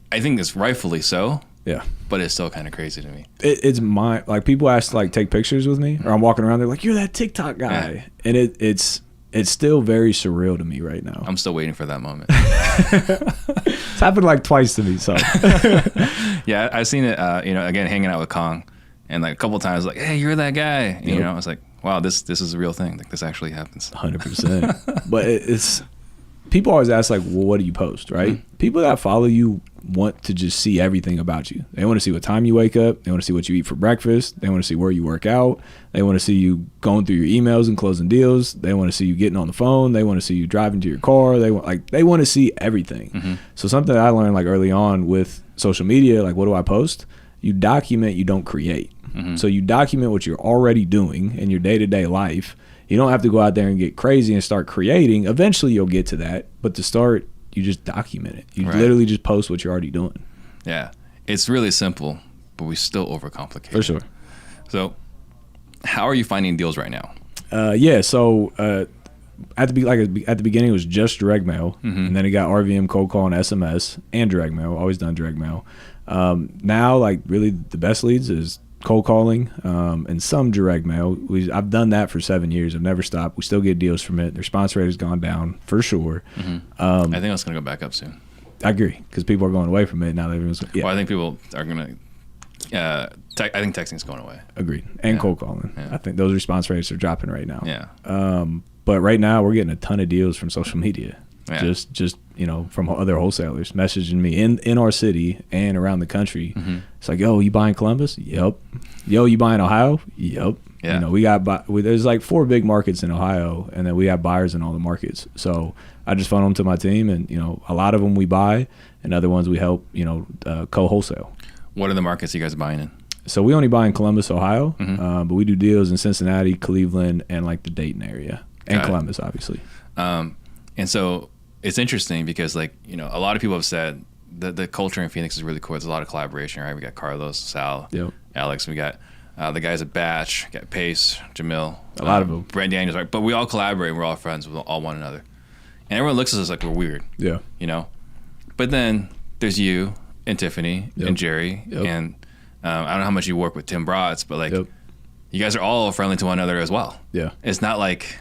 I think it's rightfully so. Yeah. But it's still kind of crazy to me. It's like people ask to like take pictures with me or I'm walking around. They're like, you're that TikTok guy. Yeah. And it's still very surreal to me right now. I'm still waiting for that moment. It's happened like twice to me. So yeah, I've seen it, again, hanging out with Kong and like a couple of times like, hey, you're that guy. And, you know, I was like, wow, this is a real thing. Like this actually happens. 100%. But it's people always ask like, well, what do you post? Right. Mm-hmm. People that follow you want to just see everything about you. They want to see what time you wake up. They want to see what you eat for breakfast. They want to see where you work out. They want to see you going through your emails and closing deals. They want to see you getting on the phone. They want to see you driving to your car. They want to see everything. Mm-hmm. So something that I learned like early on with social media, like what do I post? You document, you don't create. Mm-hmm. So you document what you're already doing in your day-to-day life. You don't have to go out there and get crazy and start creating. Eventually you'll get to that. But to start, you just document it. You literally just post what you're already doing. Yeah. It's really simple, but we still overcomplicate it. For sure. So how are you finding deals right now? So at the beginning, it was just direct mail. Mm-hmm. And then it got RVM, cold call, and SMS, and direct mail. Always done direct mail. Now, like really the best leads is cold calling and some direct mail. I've done that for 7 years. I've never stopped. We still get deals from it. The response rate has gone down for sure. Mm-hmm. I think that's going to go back up soon. I agree because people are going away from it now. Everyone's Well, I think people are going to. I think texting is going away. Agreed. And cold calling. Yeah. I think those response rates are dropping right now. Yeah. But right now we're getting a ton of deals from social media. Yeah. Just from other wholesalers messaging me in our city and around the country. Mm-hmm. It's like, yo, you buying Columbus? Yep. Yo, you buying Ohio? Yep. Yeah. We got there's like 4 big markets in Ohio, and then we have buyers in all the markets. So I just funnel them to my team, and a lot of them we buy, and other ones we help co-wholesale. What are the markets you guys are buying in? So we only buy in Columbus, Ohio, mm-hmm. But we do deals in Cincinnati, Cleveland, and like the Dayton area, and Columbus, obviously. And so it's interesting because a lot of people have said that the culture in Phoenix is really cool. There's a lot of collaboration, right? We got Carlos, Sal, yep. Alex. We got the guys at Batch, got Pace, Jamil. A lot of them. Brent Daniels, right? But we all collaborate. We're all friends with all one another. And everyone looks at us like we're weird. Yeah. But then there's you and Tiffany yep. and Jerry. Yep. And I don't know how much you work with Tim Bratz, but yep. you guys are all friendly to one another as well. Yeah. It's not like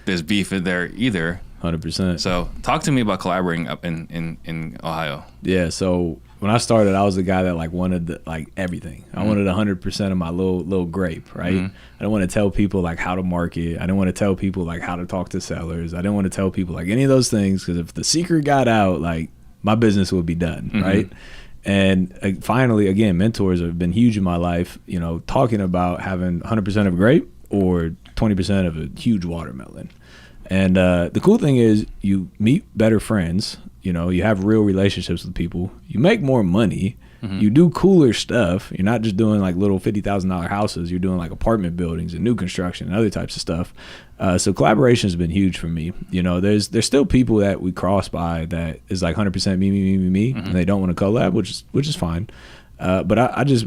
there's beef in there either. 100%. So talk to me about collaborating up in Ohio. Yeah, so when I started, I was the guy that wanted everything. I wanted 100% of my little grape, right? Mm-hmm. I didn't want to tell people how to market. I didn't want to tell people how to talk to sellers. I didn't want to tell people any of those things because if the secret got out, my business would be done, mm-hmm. right? And finally, again, mentors have been huge in my life. Talking about having 100% of a grape or 20% of a huge watermelon. And the cool thing is you meet better friends, you have real relationships with people, you make more money, mm-hmm. you do cooler stuff. You're not just doing little $50,000 houses. You're doing apartment buildings and new construction and other types of stuff. So collaboration has been huge for me. There's still people that we cross by that is 100% me, mm-hmm. and they don't want to collab, which is fine. But I just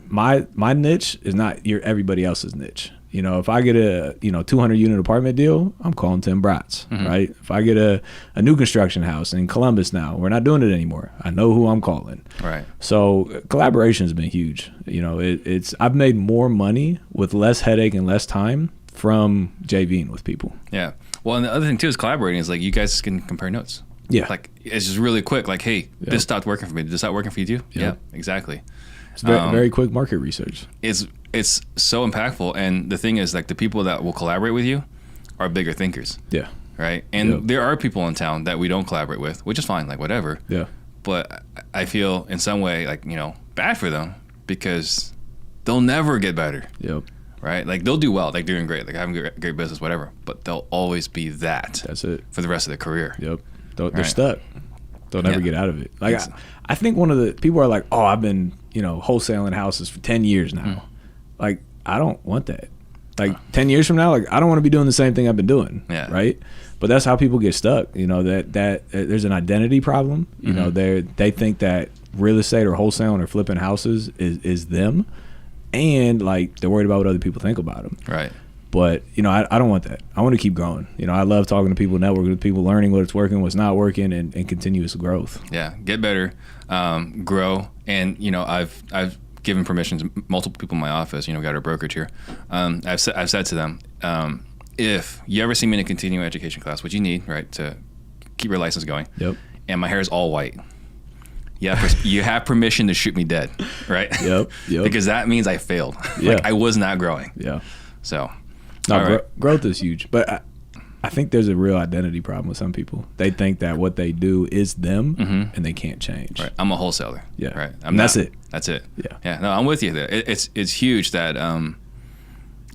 my niche is not everybody else's niche. If I get a 200 unit apartment deal, I'm calling Tim Bratz, mm-hmm. right? If I get a new construction house in Columbus now, we're not doing it anymore. I know who I'm calling. Right. So collaboration has been huge. I've made more money with less headache and less time from JVing with people. Yeah. Well, and the other thing too is collaborating is you guys can compare notes. Yeah. It's just really quick. Hey, yep. This stopped working for me. Did this stop working for you too? Yep. Yeah, exactly. It's very quick market research. It's so impactful, and the thing is the people that will collaborate with you are bigger thinkers. Yeah. right? And there are people in town that we don't collaborate with, which is fine, like whatever. Yeah. But I feel in some way like, bad for them because they'll never get better. Yep. Right? Like they'll do well, like doing great, like having great business, whatever. But they'll always be that. That's it. For the rest of their career. Yep. They're stuck. They'll never get out of it. Like I think one of the people are like, oh, I've been, wholesaling houses for 10 years now. Like, I don't want that. Like 10 years from now, like I don't want to be doing the same thing I've been doing. Yeah. Right. But that's how people get stuck. That there's an identity problem. They think that real estate or wholesaling or flipping houses is them, and like they're worried about what other people think about them. Right. But I don't want that. I want to keep growing. I love talking to people, networking with people, learning what's working, what's not working, and continuous growth. Yeah, get better, grow, and I've given permission to multiple people in my office. Got our brokerage here. I've said to them, if you ever see me in a continuing education class, which you need, right, to keep your license going. Yep. And my hair is all white. You have permission to shoot me dead, right? Yep. Because that means I failed. Yeah. Like I was not growing. Yeah. So. No, growth is huge, but I think there's a real identity problem with some people. They think that what they do is them, and they can't change. Right. I'm a wholesaler. Yeah. Right. That's it. That's it. Yeah. Yeah. No, I'm with you there. It's huge that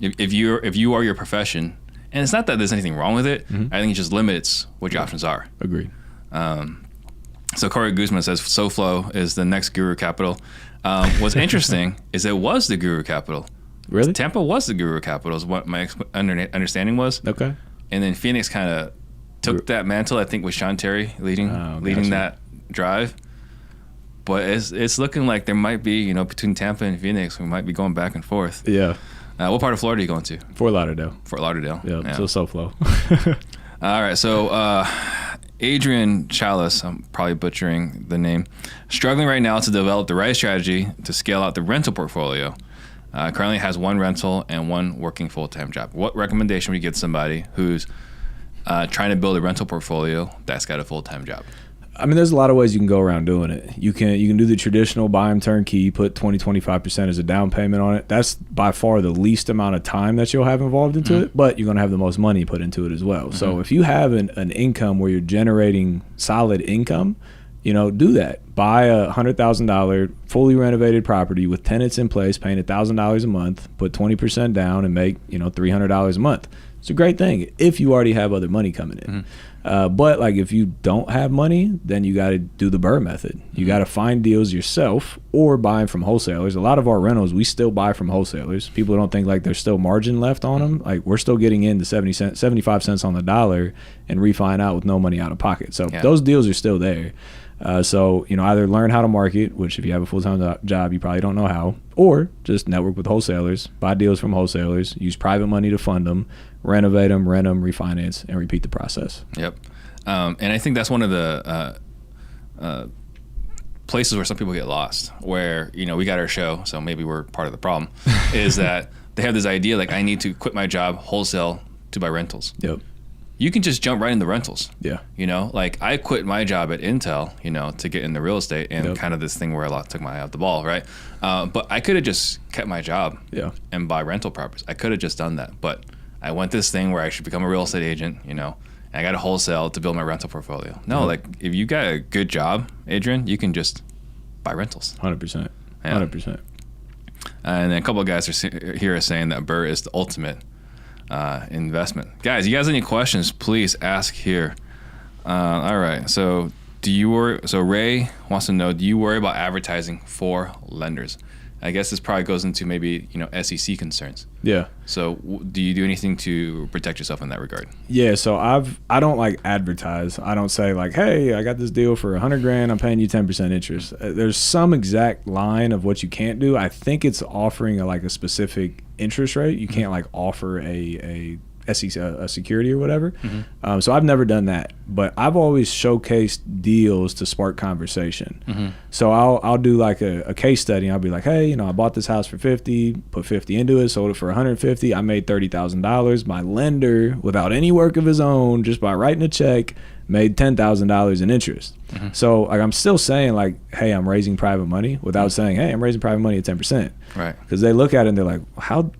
if you are your profession, and it's not that there's anything wrong with it. I think it just limits what your options are. Agreed. So Corey Guzman says SoFlo is the next Guru Capital. What's interesting is it was the Guru Capital. Really? Tampa was the Guru Capital is what my understanding was. Okay. And then Phoenix kind of took that mantle, I think, with Sean Terry leading that drive. But it's looking like there might be, between Tampa and Phoenix, we might be going back and forth. Yeah. What part of Florida are you going to? Fort Lauderdale. Fort Lauderdale. Yeah. So SoFlo. All right. So Adrian Chalice, I'm probably butchering the name, struggling right now to develop the right strategy to scale out the rental portfolio. Currently has one rental and one working full-time job. What recommendation would you give somebody who's trying to build a rental portfolio that's got a full-time job? I mean, there's a lot of ways you can go around doing it. You can do the traditional buy them turnkey, put 20-25% as a down payment on it. That's by far the least amount of time that you'll have involved into it, but you're going to have the most money put into it as well. So if you have an income where you're generating solid income, do that. Buy a $100,000 fully renovated property with tenants in place, paying $1,000 a month, put 20% down, and make $300 a month. It's a great thing if you already have other money coming in. But like if you don't have money, then you got to do the Burr method. You got to find deals yourself or buy them from wholesalers. A lot of our rentals we still buy from wholesalers. People don't think like there's still margin left on them. Like we're still getting in the 75 cents on the dollar and refine out with no money out of pocket. So those deals are still there. So either learn how to market, which if you have a full-time job, you probably don't know how, or just network with wholesalers, buy deals from wholesalers, use private money to fund them, renovate them, rent them, refinance, and repeat the process. Yep. And I think that's one of the places where some people get lost, where, we got our show, so maybe we're part of the problem, is that they have this idea like I need to quit my job, wholesale, to buy rentals. Yep. You can just jump right into rentals. Yeah. Like I quit my job at Intel, to get into real estate and kind of this thing where I took my eye off the ball, right? But I could have just kept my job and buy rental properties. I could have just done that. But I went this thing where I should become a real estate agent, and I got to wholesale to build my rental portfolio. No, like if you got a good job, Adrian, you can just buy rentals. 100%. Yeah. 100%. And then a couple of guys are saying that Burr is the ultimate investment. Guys, you guys have any questions, please ask here. All right. So Ray wants to know, do you worry about advertising for lenders? I guess this probably goes into maybe, SEC concerns. Yeah. So do you do anything to protect yourself in that regard? Yeah. So I don't like advertise. I don't say like, hey, I got this deal for $100,000. I'm paying you 10% interest. There's some exact line of what you can't do. I think it's offering a specific interest rate. You can't like offer a security or whatever. So I've never done that, but I've always showcased deals to spark conversation. So I'll do like a case study. I'll be like, hey, I bought this house for 50, put 50 into it, sold it for 150. I made $30,000. My lender, without any work of his own, just by writing a check, made $10,000 in interest. So like I'm still saying like, hey, I'm raising private money without saying, hey, I'm raising private money at 10%. Right. Because they look at it and they're like,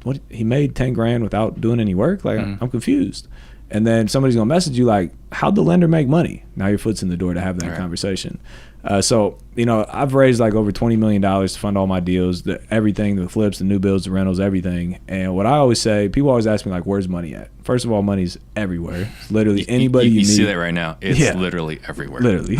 what he made $10,000 without doing any work? Like I'm confused. And then somebody's gonna message you like, how'd the lender make money? Now your foot's in the door to have that Right. conversation. So, you know, I've raised like over $20 million to fund all my deals, everything, the flips, the new builds, the rentals, everything. And what I always say, people always ask me like, where's money at? First of all, money's everywhere. It's literally anybody you meet. see that right now. It's literally everywhere. Literally.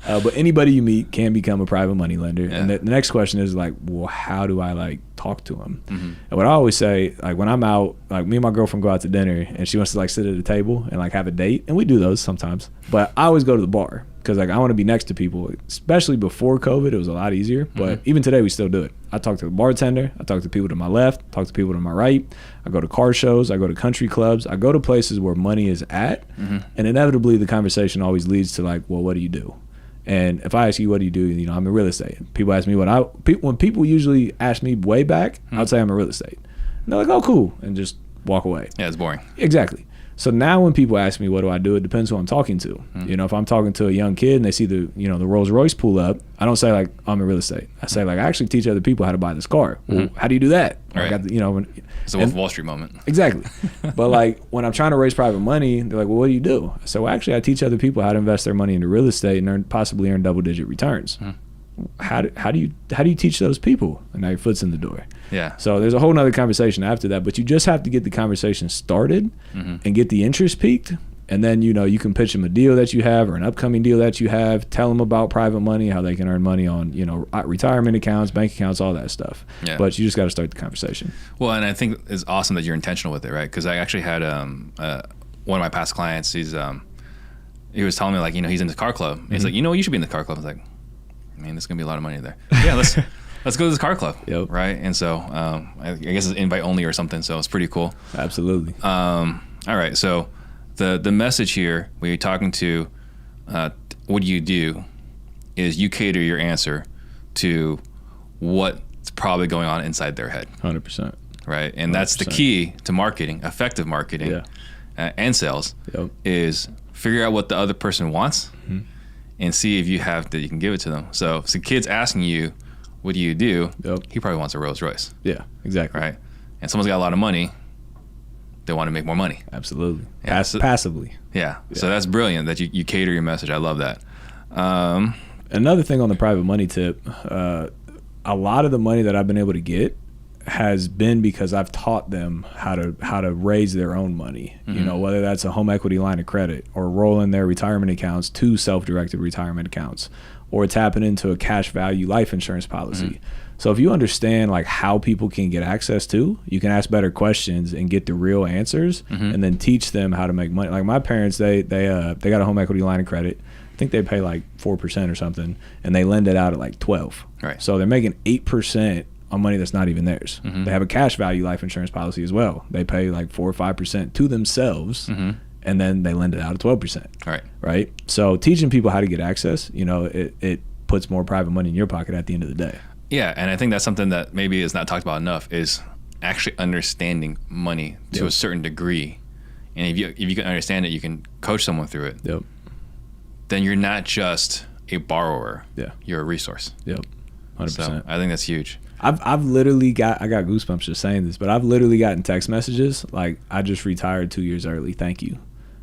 But anybody you meet can become a private money lender. Yeah. And the next question is like, well, how do I like talk to them? Mm-hmm. And what I always say, like when I'm out, like me and my girlfriend go out to dinner and she wants to like sit at a table and like have a date. And we do those sometimes. But I always go to the bar. Because like I want to be next to people, especially before COVID, it was a lot easier. But even today, we still do it. I talk to the bartender. I talk to people to my left. Talk to people to my right. I go to car shows. I go to country clubs. I go to places where money is at. And inevitably, the conversation always leads to like, well, what do you do? And if I ask you, what do you do? You know, I'm in real estate. People ask me when people usually ask me way back, I'd say I'm in real estate. And they're like, oh, cool. And just walk away. Yeah, it's boring. Exactly. So now when people ask me, what do I do? It depends who I'm talking to. You know, if I'm talking to a young kid and they see the Rolls Royce pull up, I don't say like, I'm in real estate. I say like, I actually teach other people how to buy this car. Well, how do you do that? Right. I got the, it's a Wolf of Wall Street moment. Exactly. But like when I'm trying to raise private money, they're like, well, what do you do? So well, actually I teach other people how to invest their money into real estate and possibly earn double-digit returns. How do you teach those people? And now your foot's in the door. Yeah. So there's a whole nother conversation after that, but you just have to get the conversation started and get the interest peaked. And then, you can pitch them a deal that you have or an upcoming deal that you have, tell them about private money, how they can earn money on, retirement accounts, bank accounts, all that stuff. Yeah. But you just got to start the conversation. Well, and I think it's awesome that you're intentional with it, right? Because I actually had one of my past clients, he was telling me like, he's in the car club. He's like, you should be in the car club. I was like, man, there's going to be a lot of money there. Yeah, let's go to this car club. Yep. Right? And so I guess it's invite only or something. So it's pretty cool. Absolutely. All right. So the message here, when you're talking to what do you do, is you cater your answer to what's probably going on inside their head. 100%. Right? And 100%. That's the key to marketing, effective marketing and sales, is figure out what the other person wants and see if you can give it to them. So if the kid's asking you, what do you do? He probably wants a Rolls Royce. Yeah, exactly. Right? And someone's got a lot of money. They want to make more money. Absolutely. Yeah, passively. Yeah. So that's brilliant that you cater your message. I love that. Another thing on the private money tip, a lot of the money that I've been able to get has been because I've taught them how to raise their own money. Whether that's a home equity line of credit or rolling their retirement accounts to self-directed retirement accounts or tapping into a cash value life insurance policy. So if you understand like how people can get access to, you can ask better questions and get the real answers and then teach them how to make money. Like my parents, they got a home equity line of credit. I think they pay like 4% or something and they lend it out at like 12. Right. So they're making 8% on money that's not even theirs. They have a cash value life insurance policy as well. They pay like 4 or 5% to themselves and then they lend it out at 12%. Right. So teaching people how to get access, it puts more private money in your pocket at the end of the day. Yeah, and I think that's something that maybe is not talked about enough is actually understanding money to a certain degree. And if you can understand it, you can coach someone through it. Yep. Then you're not just a borrower. Yeah. You're a resource. Yep. 100%. So I think that's huge. I've literally got goosebumps just saying this, but I've literally gotten text messages like, I just retired 2 years early. Thank you.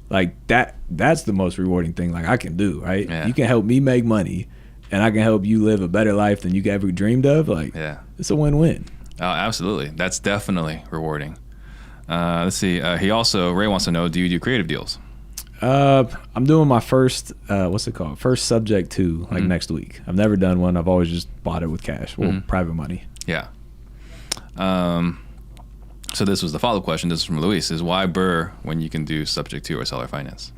Like that's the most rewarding thing like I can do, right? Yeah. You can help me make money and I can help you live a better life than you could ever dreamed of. Like, it's a win-win. Oh, absolutely. That's definitely rewarding. Let's see. Ray wants to know, do you do creative deals? I'm doing my first, first subject to like next week. I've never done one. I've always just bought it with cash, private money. Yeah. So this was the follow-up question. This is from Luis, is why BRRRR when you can do subject to or seller finance?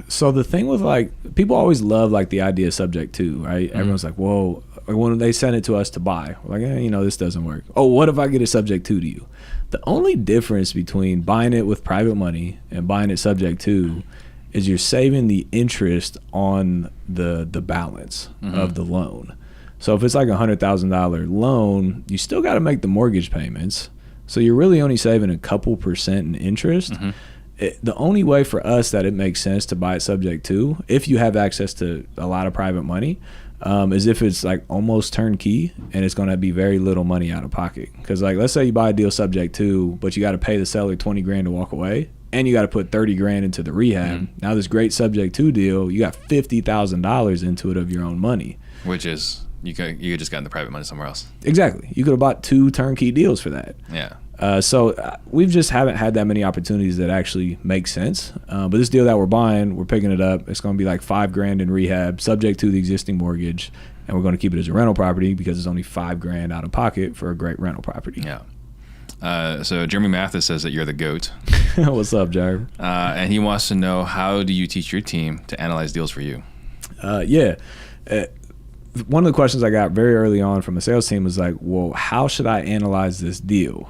So the thing with like, people always love like the idea of subject to, right? Everyone's like, whoa, when they send it to us to buy, we're like, this doesn't work. Oh, what if I get a subject to you? The only difference between buying it with private money and buying it subject to is you're saving the interest on the balance of the loan. So if it's like $100,000 loan, you still got to make the mortgage payments. So you're really only saving a couple percent in interest. The only way for us that it makes sense to buy it subject to, if you have access to a lot of private money, is if it's like almost turnkey and it's going to be very little money out of pocket. Because like, let's say you buy a deal subject to, but you got to pay the seller $20,000 to walk away. and you got to put 30 grand into the rehab. Now this great subject to deal, you got $50,000 into it of your own money. Which is, you could just got in the private money somewhere else. Exactly. You could have bought 2 turnkey deals for that. Yeah. So we just haven't had that many opportunities that actually make sense. But this deal that we're buying, we're picking it up. It's going to be like $5,000 in rehab, subject to the existing mortgage, and we're going to keep it as a rental property because it's only $5,000 out of pocket for a great rental property. Yeah. So Jeremy Mathis says that you're the GOAT. What's up, Jared? And he wants to know, how do you teach your team to analyze deals for you? One of the questions I got very early on from a sales team was like, well, how should I analyze this deal?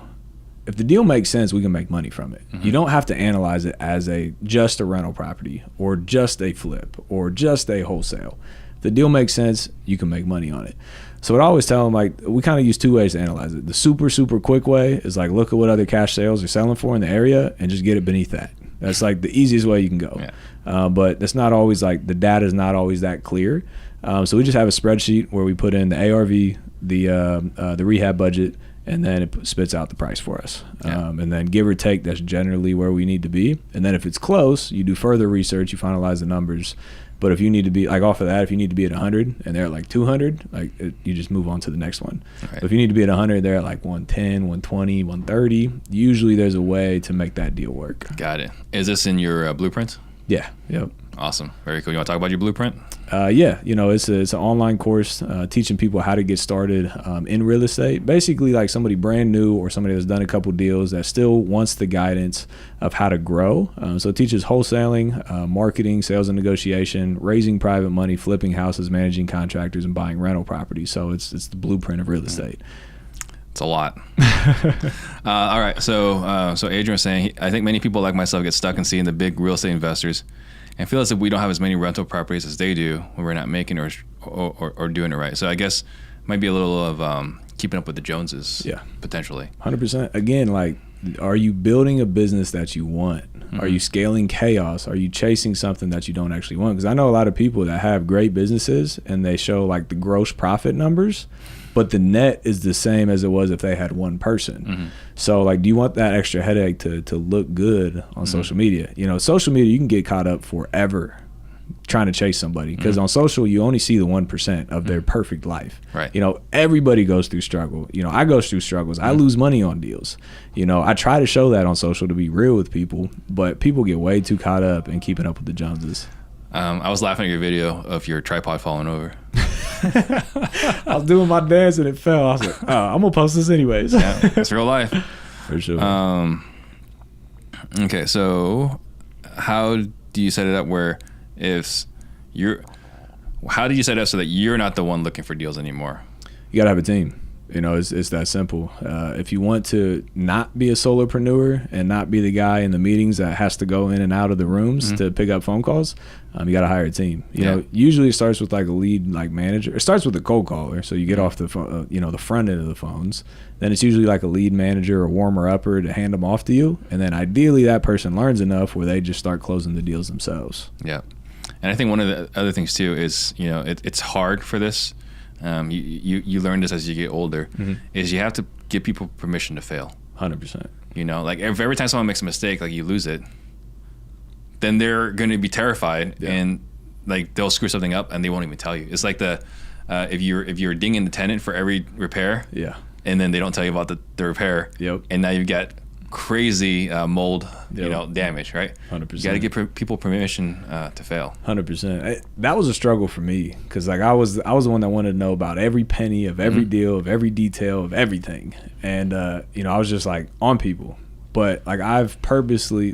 If the deal makes sense, we can make money from it. You don't have to analyze it as just a rental property or just a flip or just a wholesale. If the deal makes sense, you can make money on it. So I always tell them, like, we kind of use 2 ways to analyze it. The super, super quick way is like, look at what other cash sales are selling for in the area and just get it beneath that. That's like the easiest way you can go. Yeah. But that's not always, like, the data is not always that clear. So we just have a spreadsheet where we put in the ARV, the rehab budget, and then it spits out the price for us. Yeah. And then give or take, that's generally where we need to be. And then if it's close, you do further research, you finalize the numbers. But if you need to be, like, off of that, if you need to be at 100 and they're at like 200, like, you just move on to the next one. Right. But if you need to be at 100, they're at like 110, 120, 130. Usually there's a way to make that deal work. Got it. Is this in your blueprint? Yeah. Yep. Awesome. Very cool. You want to talk about your blueprint? Yeah, it's an online course teaching people how to get started in real estate. Basically, like somebody brand new or somebody that's done a couple deals that still wants the guidance of how to grow. So it teaches wholesaling, marketing, sales and negotiation, raising private money, flipping houses, managing contractors, and buying rental properties. So it's the blueprint of real estate. It's a lot. All right. So Adrian was saying, I think many people like myself get stuck in seeing the big real estate investors and feel as if we don't have as many rental properties as they do when we're not making or doing it right. So I guess might be a little of keeping up with the Joneses. Yeah. Potentially. 100%. Again, like, are you building a business that you want? Are you scaling chaos? Are you chasing something that you don't actually want? Because I know a lot of people that have great businesses and they show like the gross profit numbers, but the net is the same as it was if they had one person. So, like, do you want that extra headache to look good on social media? Social media, you can get caught up forever trying to chase somebody because on social, you only see the 1% of their perfect life. Right. Everybody goes through struggle. I go through struggles. I lose money on deals. I try to show that on social to be real with people, but people get way too caught up in keeping up with the Joneses. I was laughing at your video of your tripod falling over. I was doing my dance and it fell. I was like, oh, I'm going to post this anyways. Yeah, it's real life. For sure. Okay, so how do you set it up where how do you set it up so that you're not the one looking for deals anymore? You got to have a team. It's that simple. If you want to not be a solopreneur and not be the guy in the meetings that has to go in and out of the rooms to pick up phone calls, you got to hire a team. Usually it starts with like a lead manager. It starts with a cold caller, so you get off the phone, the front end of the phones. Then it's usually like a lead manager or warmer upper to hand them off to you, and then ideally that person learns enough where they just start closing the deals themselves. Yeah, and I think one of the other things too is it's hard for this. You learn this as you get older, is you have to give people permission to fail. 100%. Like if every time someone makes a mistake, like you lose it, then they're going to be terrified and like they'll screw something up and they won't even tell you. It's like if you're dinging the tenant for every repair, and then they don't tell you about the repair, and now you've got crazy mold, damage, right? 100%. You got to give people permission to fail. 100%. That was a struggle for me because like I was the one that wanted to know about every penny of every deal, of every detail of everything, and I was just like on people. But like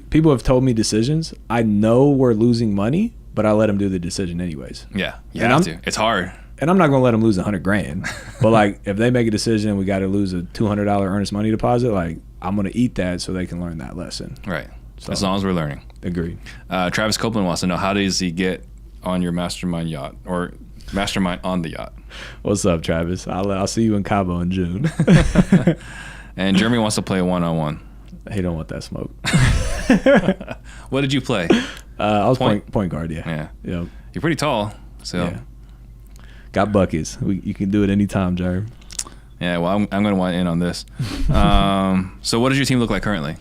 people have told me decisions. I know we're losing money, but I let them do the decision anyways. Yeah, you have to. It's hard. And I'm not gonna let them lose $100,000. But like if they make a decision, we got to lose a $200 earnest money deposit. Like I'm gonna eat that so they can learn that lesson. Right. So, as long as we're learning. Agreed. Travis Copeland wants to know, how does he get on your mastermind yacht or mastermind on the yacht? What's up, Travis? I'll see you in Cabo in June. And Jeremy wants to play a one-on-one. He don't want that smoke. What did you play? I was point guard. Yeah. Yep. You're pretty tall, so. Yeah. Got buckets. You can do it anytime, Jared. Yeah, well, I'm going to want in on this. So what does your team look like currently?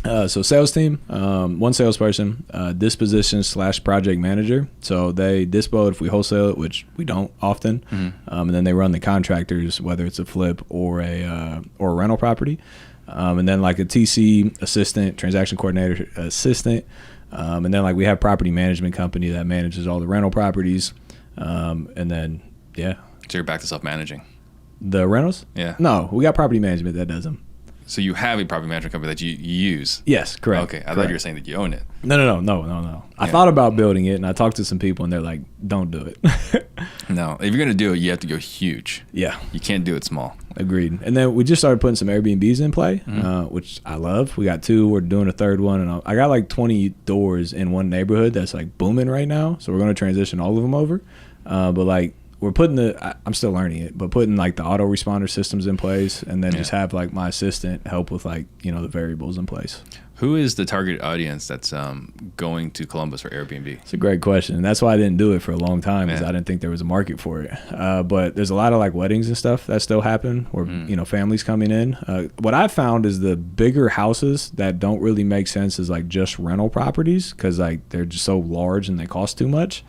So sales team, one salesperson, disposition/project manager. So they dispo it if we wholesale it, which we don't often, and then they run the contractors, whether it's a flip or a rental property, and then like a TC assistant, transaction coordinator assistant, and then like we have property management company that manages all the rental properties, and then So you're back to self-managing. The rentals? Yeah. No, we got property management that does them. So you have a property management company that you use? Yes, correct. Okay, I thought you were saying that you own it. No. I thought about building it, and I talked to some people, and they're like, don't do it. No, if you're going to do it, you have to go huge. Yeah. You can't do it small. Agreed. And then we just started putting some Airbnbs in play, which I love. We got 2. We're doing a 3rd one, and I got like 20 doors in one neighborhood that's like booming right now, so we're going to transition all of them over. But like, we're putting I'm still learning it, but putting like the autoresponder systems in place, and then just have like my assistant help with like, the variables in place. Who is the target audience that's going to Columbus for Airbnb? It's a great question. And that's why I didn't do it for a long time, because I didn't think there was a market for it. But there's a lot of like weddings and stuff that still happen where, families coming in. What I've found is the bigger houses that don't really make sense is like just rental properties, because like they're just so large and they cost too much,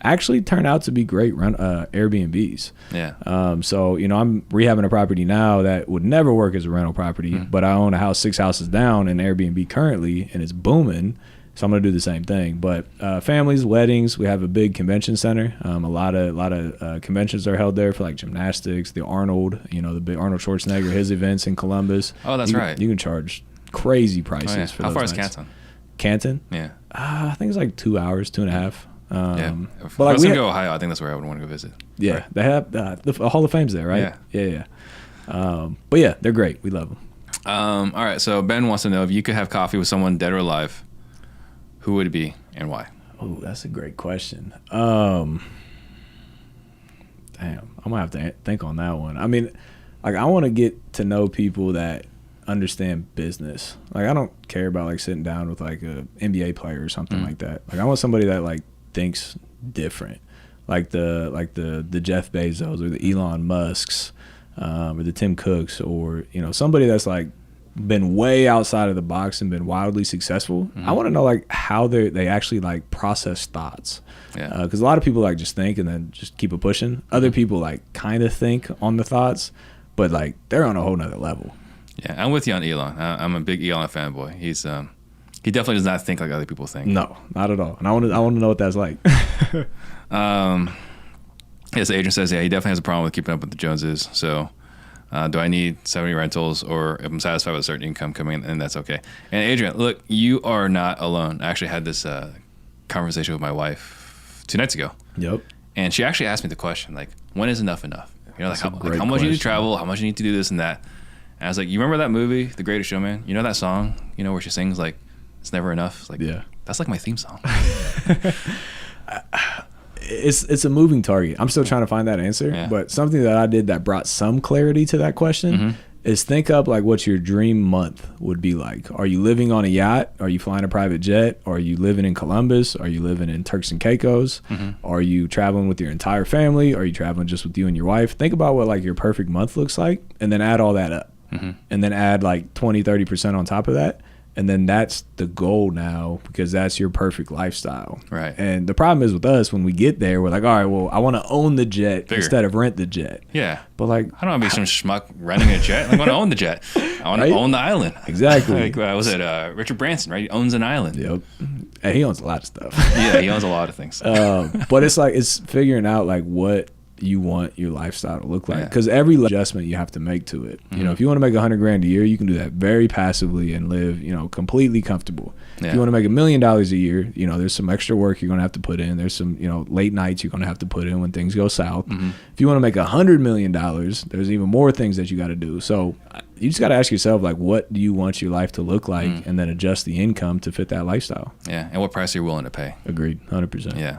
actually turn out to be great Airbnbs. Yeah. So, I'm rehabbing a property now that would never work as a rental property, but I own a house 6 houses down in Airbnb currently, and it's booming. So I'm going to do the same thing. But families, weddings, we have a big convention center. A lot of conventions are held there for like gymnastics, the Arnold, the big Arnold Schwarzenegger, his events in Columbus. Oh, that's right. You can charge crazy prices for How those far is nights. Canton? Canton? Yeah. I think it's like 2 hours, 2.5. If but like I was going to go Ohio, I think that's where I would want to go visit. Yeah, right. They have the Hall of Fame's there, right? Yeah. But yeah, they're great. We love them. All right, so Ben wants to know if you could have coffee with someone dead or alive, who would it be and why? Oh, that's a great question. Damn, I'm gonna have to think on that one. I mean, like I want to get to know people that understand business. Like I don't care about like sitting down with like a NBA player or something like that. Like I want somebody that like thinks different, like the Jeff Bezos or the Elon Musks, or the Tim Cooks, or somebody that's like been way outside of the box and been wildly successful. I want to know like how they actually like process thoughts. Because a lot of people like just think and then just keep it pushing. Other people like kind of think on the thoughts, but like they're on a whole nother level. Yeah, I'm with you on Elon. I'm a big Elon fanboy. He definitely does not think like other people think. No, not at all. And I want to know what that's like. Yes, the agent says, he definitely has a problem with keeping up with the Joneses. So do I need 70 rentals, or if I'm satisfied with a certain income coming in, and that's okay. And Adrian, look, you are not alone. I actually had this conversation with my wife 2 nights ago. Yep. And she actually asked me the question, like, when is enough enough? Like how much question. you need to travel, how much you need to do this and that. And I was like, you remember that movie, The Greatest Showman? You know that song, where she sings like, it's never enough? It's like, yeah. That's like my theme song. It's a moving target. I'm still trying to find that answer, but something that I did that brought some clarity to that question is think up like what your dream month would be like. Are you living on a yacht? Are you flying a private jet? Are you living in Columbus? Are you living in Turks and Caicos? Are you traveling with your entire family? Are you traveling just with you and your wife? Think about what like your perfect month looks like, and then add all that up, and then add like 20-30% on top of that. And then that's the goal now, because that's your perfect lifestyle. Right. And the problem is with us, when we get there, we're like, all right, well, I want to own the jet instead of rent the jet. Yeah. But like, I don't want to be some schmuck renting a jet. I want to own the jet. I want to own the island. Exactly. Like, was it Richard Branson, right? He owns an island. Yep. And he owns a lot of stuff. Yeah, he owns a lot of things. But it's like, it's figuring out like what you want your lifestyle to look like, because every adjustment you have to make to it. If you want to make $100,000 a year, you can do that very passively and live completely comfortable. If you want to make $1 million a year, there's some extra work you're gonna have to put in. There's some late nights you're gonna have to put in when things go south. If you want to make $100 million, there's even more things that you got to do. So you just got to ask yourself, like, what do you want your life to look like, and then adjust the income to fit that lifestyle. Yeah. And what price are you willing to pay? Agreed. 100%. Yeah.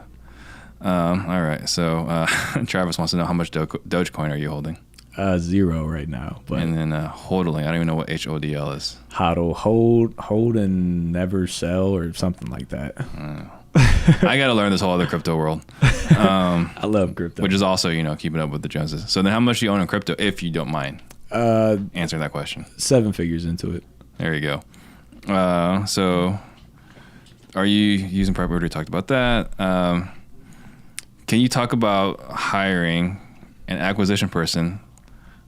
All right. So Travis wants to know, how much Dogecoin are you holding? 0 right now. But and then hodling. I don't even know what HODL is. Hodl, hold and never sell, or something like that. I got to learn this whole other crypto world. I love crypto, which is also keeping up with the Joneses. So then, how much do you own in crypto, if you don't mind answering that question? 7 figures into it. There you go. So are you using prep? We already talked about that. Can you talk about hiring an acquisition person,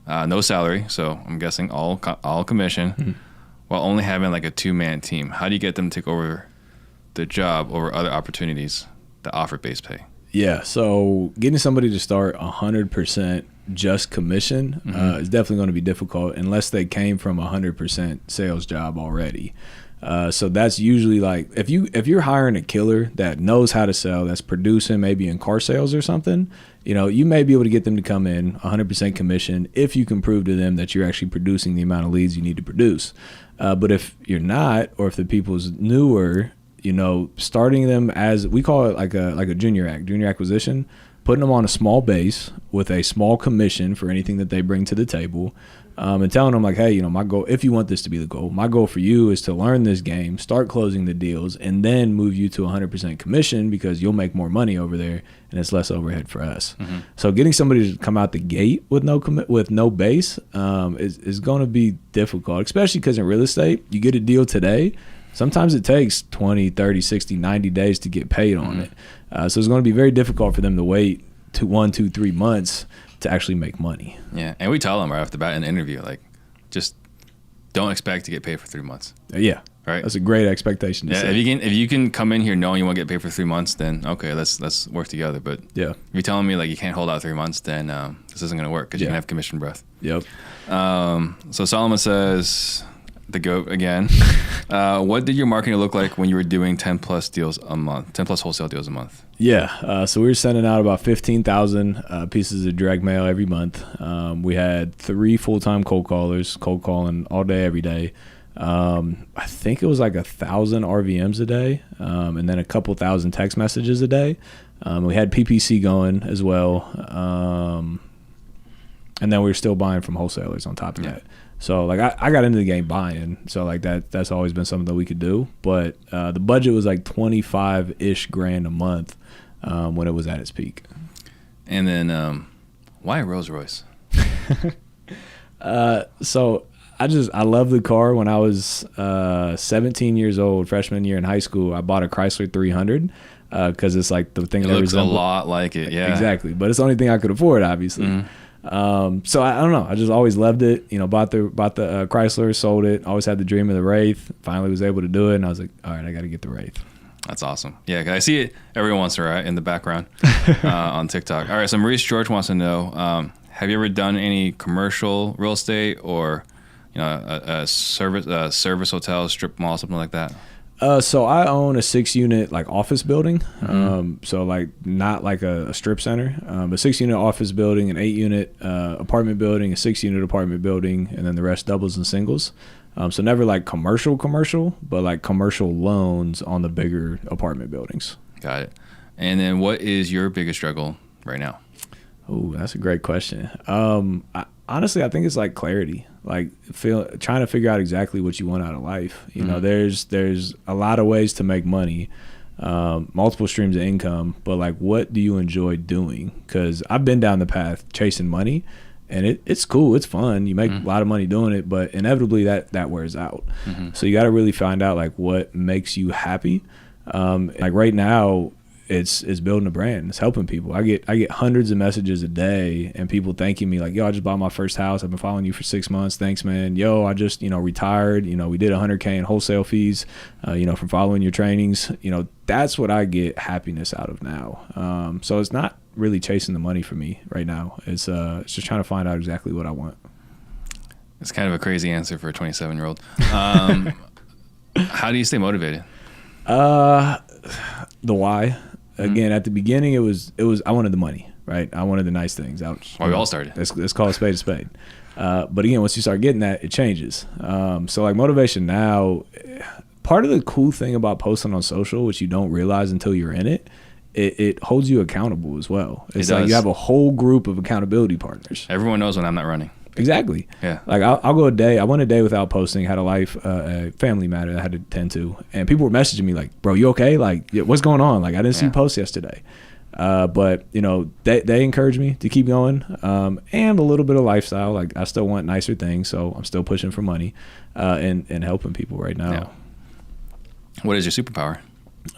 no salary, so I'm guessing all commission, while only having like a 2-man team? How do you get them to take over the job over other opportunities that offer base pay? Yeah, so getting somebody to start 100% just commission is definitely going to be difficult unless they came from 100% sales job already. So that's usually like if you're hiring a killer that knows how to sell, that's producing maybe in car sales or something, you may be able to get them to come in 100% commission if you can prove to them that you're actually producing the amount of leads you need to produce. But if you're not, or if the people's newer, starting them as, we call it like a junior acquisition, putting them on a small base with a small commission for anything that they bring to the table, and telling them like, hey, my goal, if you want this to be the goal, my goal for you is to learn this game, start closing the deals, and then move you to 100% commission because you'll make more money over there and it's less overhead for us. So getting somebody to come out the gate with no base is going to be difficult, especially because in real estate, you get a deal today. Sometimes it takes 20, 30, 60, 90 days to get paid on it. So it's going to be very difficult for them to wait 1, 2, 3 months to actually make money. Yeah, and we tell them right off the bat in the interview, like, just don't expect to get paid for 3 months. Yeah, right. That's a great expectation to set. If you can come in here knowing you want to get paid for 3 months, then okay, let's work together. But yeah, if you're telling me like you can't hold out 3 months, then this isn't going to work because you're going to have commission breath. Yep. So Solomon says, the GOAT again. What did your marketing look like when you were doing 10 plus deals a month, 10 plus wholesale deals a month? Yeah. So we were sending out about 15,000 pieces of direct mail every month. We had 3 full-time cold callers, cold calling all day, every day. I think it was like 1,000 RVMs a day, and then a couple thousand text messages a day. We had PPC going as well. And then we were still buying from wholesalers on top of that. So like I got into the game buying, so like that's always been something that we could do. But the budget was like 25-ish grand a month when it was at its peak. And then why a Rolls Royce? So I love the car. When I was 17 years old, freshman year in high school, I bought a Chrysler 300 because it's like the thing that looks a lot like it. Yeah, exactly. But it's the only thing I could afford, obviously. So I don't know. I just always loved it. Bought the Chrysler, sold it. Always had the dream of the Wraith. Finally was able to do it, and I was like, all right, I got to get the Wraith. That's awesome. Yeah, 'cause I see it every once in a while in the background on TikTok. All right, so Maurice George wants to know: have you ever done any commercial real estate or a service hotel, strip mall, something like that? So I own a 6-unit like office building. So like not like a strip center, a 6-unit office building, an 8-unit apartment building, a 6-unit apartment building, and then the rest doubles and singles. So never like commercial, but like commercial loans on the bigger apartment buildings. Got it. And then what is your biggest struggle right now? Oh, that's a great question. Honestly, I think it's like clarity, like trying to figure out exactly what you want out of life. There's a lot of ways to make money, multiple streams of income, but like, what do you enjoy doing? Because I've been down the path chasing money, and it's cool, it's fun. You make a lot of money doing it, but inevitably that wears out. So you got to really find out like what makes you happy. Like right now, it's building a brand. It's helping people. I get hundreds of messages a day and people thanking me like, yo, I just bought my first house. I've been following you for 6 months. Thanks, man. Yo, I just, retired. We did $100K in wholesale fees, from following your trainings. That's what I get happiness out of now. So it's not really chasing the money for me right now. It's just trying to find out exactly what I want. It's kind of a crazy answer for a 27-year-old. How do you stay motivated? The why. Again, at the beginning, it was I wanted the money, right? I wanted the nice things. We all started. Let's call a spade a spade. But again, once you start getting that, it changes. So like motivation now, part of the cool thing about posting on social, which you don't realize until you're in it, it holds you accountable as well. It's like you have a whole group of accountability partners. Everyone knows when I'm not running. Exactly. Yeah. Like I'll go a day. I went a day without posting. Had a family matter that I had to tend to, and people were messaging me like, "Bro, you okay? Like, what's going on? Like, I didn't see you post yesterday." But they encourage me to keep going, and a little bit of lifestyle. Like I still want nicer things, so I'm still pushing for money, and helping people right now. What is your superpower?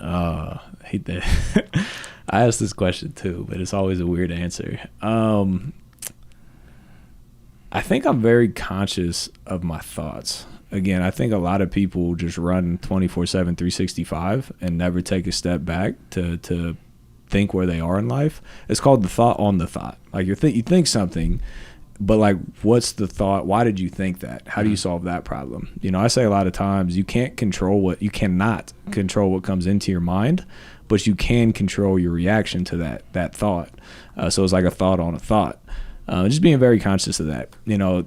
I hate that. I asked this question too, but it's always a weird answer. I think I'm very conscious of my thoughts. Again, I think a lot of people just run 24/7, 365 and never take a step back to think where they are in life. It's called the thought on the thought. Like you think something, but like, what's the thought? Why did you think that? How do you solve that problem? You know, I say a lot of times you cannot control what comes into your mind, but you can control your reaction to that thought. So it's like a thought on a thought. Just being very conscious of that. You know,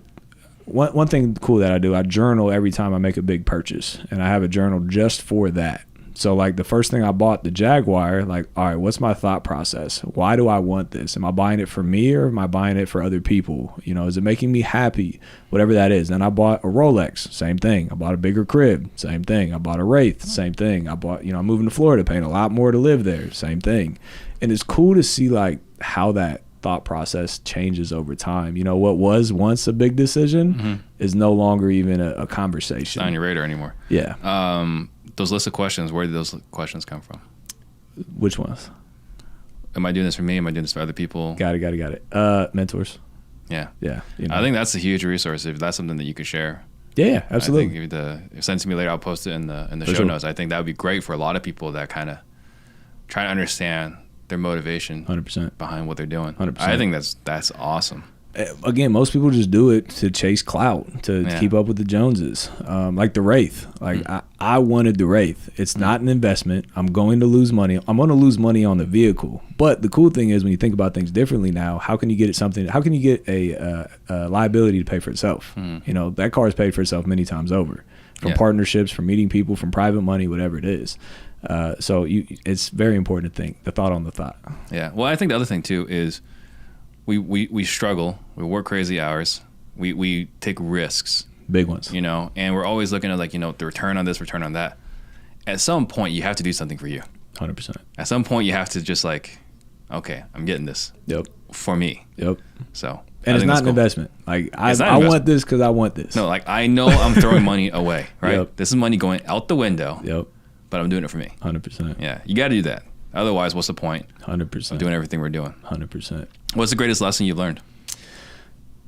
one thing cool that I do, I journal every time I make a big purchase, and I have a journal just for that. So like the first thing I bought, the Jaguar, like, all right, what's my thought process? Why do I want this? Am I buying it for me or am I buying it for other people? You know, is it making me happy? Whatever that is. Then I bought a Rolex, same thing. I bought a bigger crib, same thing. I bought a Wraith, same thing. I'm moving to Florida, paying a lot more to live there, same thing. And it's cool to see like how that thought process changes over time. You know, what was once a big decision is no longer even a conversation. It's not on your radar anymore. Yeah. Those list of questions, where did those questions come from? Which ones? Am I doing this for me? Am I doing this for other people? Got it. Mentors. Yeah. Yeah. You know. I think that's a huge resource if that's something that you could share. Yeah, absolutely. I think if send it to me later, I'll post it in the show notes. I think that would be great for a lot of people that kind of try to understand their motivation 100% behind what they're doing. 100%. I think that's awesome. Again, most people just do it to chase clout, to keep up with the Joneses. Like the Wraith. Like I wanted the Wraith. It's not an investment. I'm going to lose money. I'm going to lose money on the vehicle. But the cool thing is when you think about things differently now, how can you get a liability to pay for itself? You know, that car has paid for itself many times over. From partnerships, from meeting people, from private money, whatever it is. So it's very important to think the thought on the thought. Yeah. Well, I think the other thing too is we struggle. We work crazy hours. We take risks. Big ones. You know, and we're always looking at like, you know, the return on this, return on that. At some point, you have to do something for you. 100%. At some point, you have to just like, okay, I'm getting this. Yep. For me. Yep. So. And it's not an investment. Like I want this because I want this. No, like I know I'm throwing money away, right? Yep. This is money going out the window. Yep. But I'm doing it for me. 100%. Yeah, you got to do that. Otherwise, what's the point? 100%. Of doing everything we're doing. 100%. What's the greatest lesson you learned?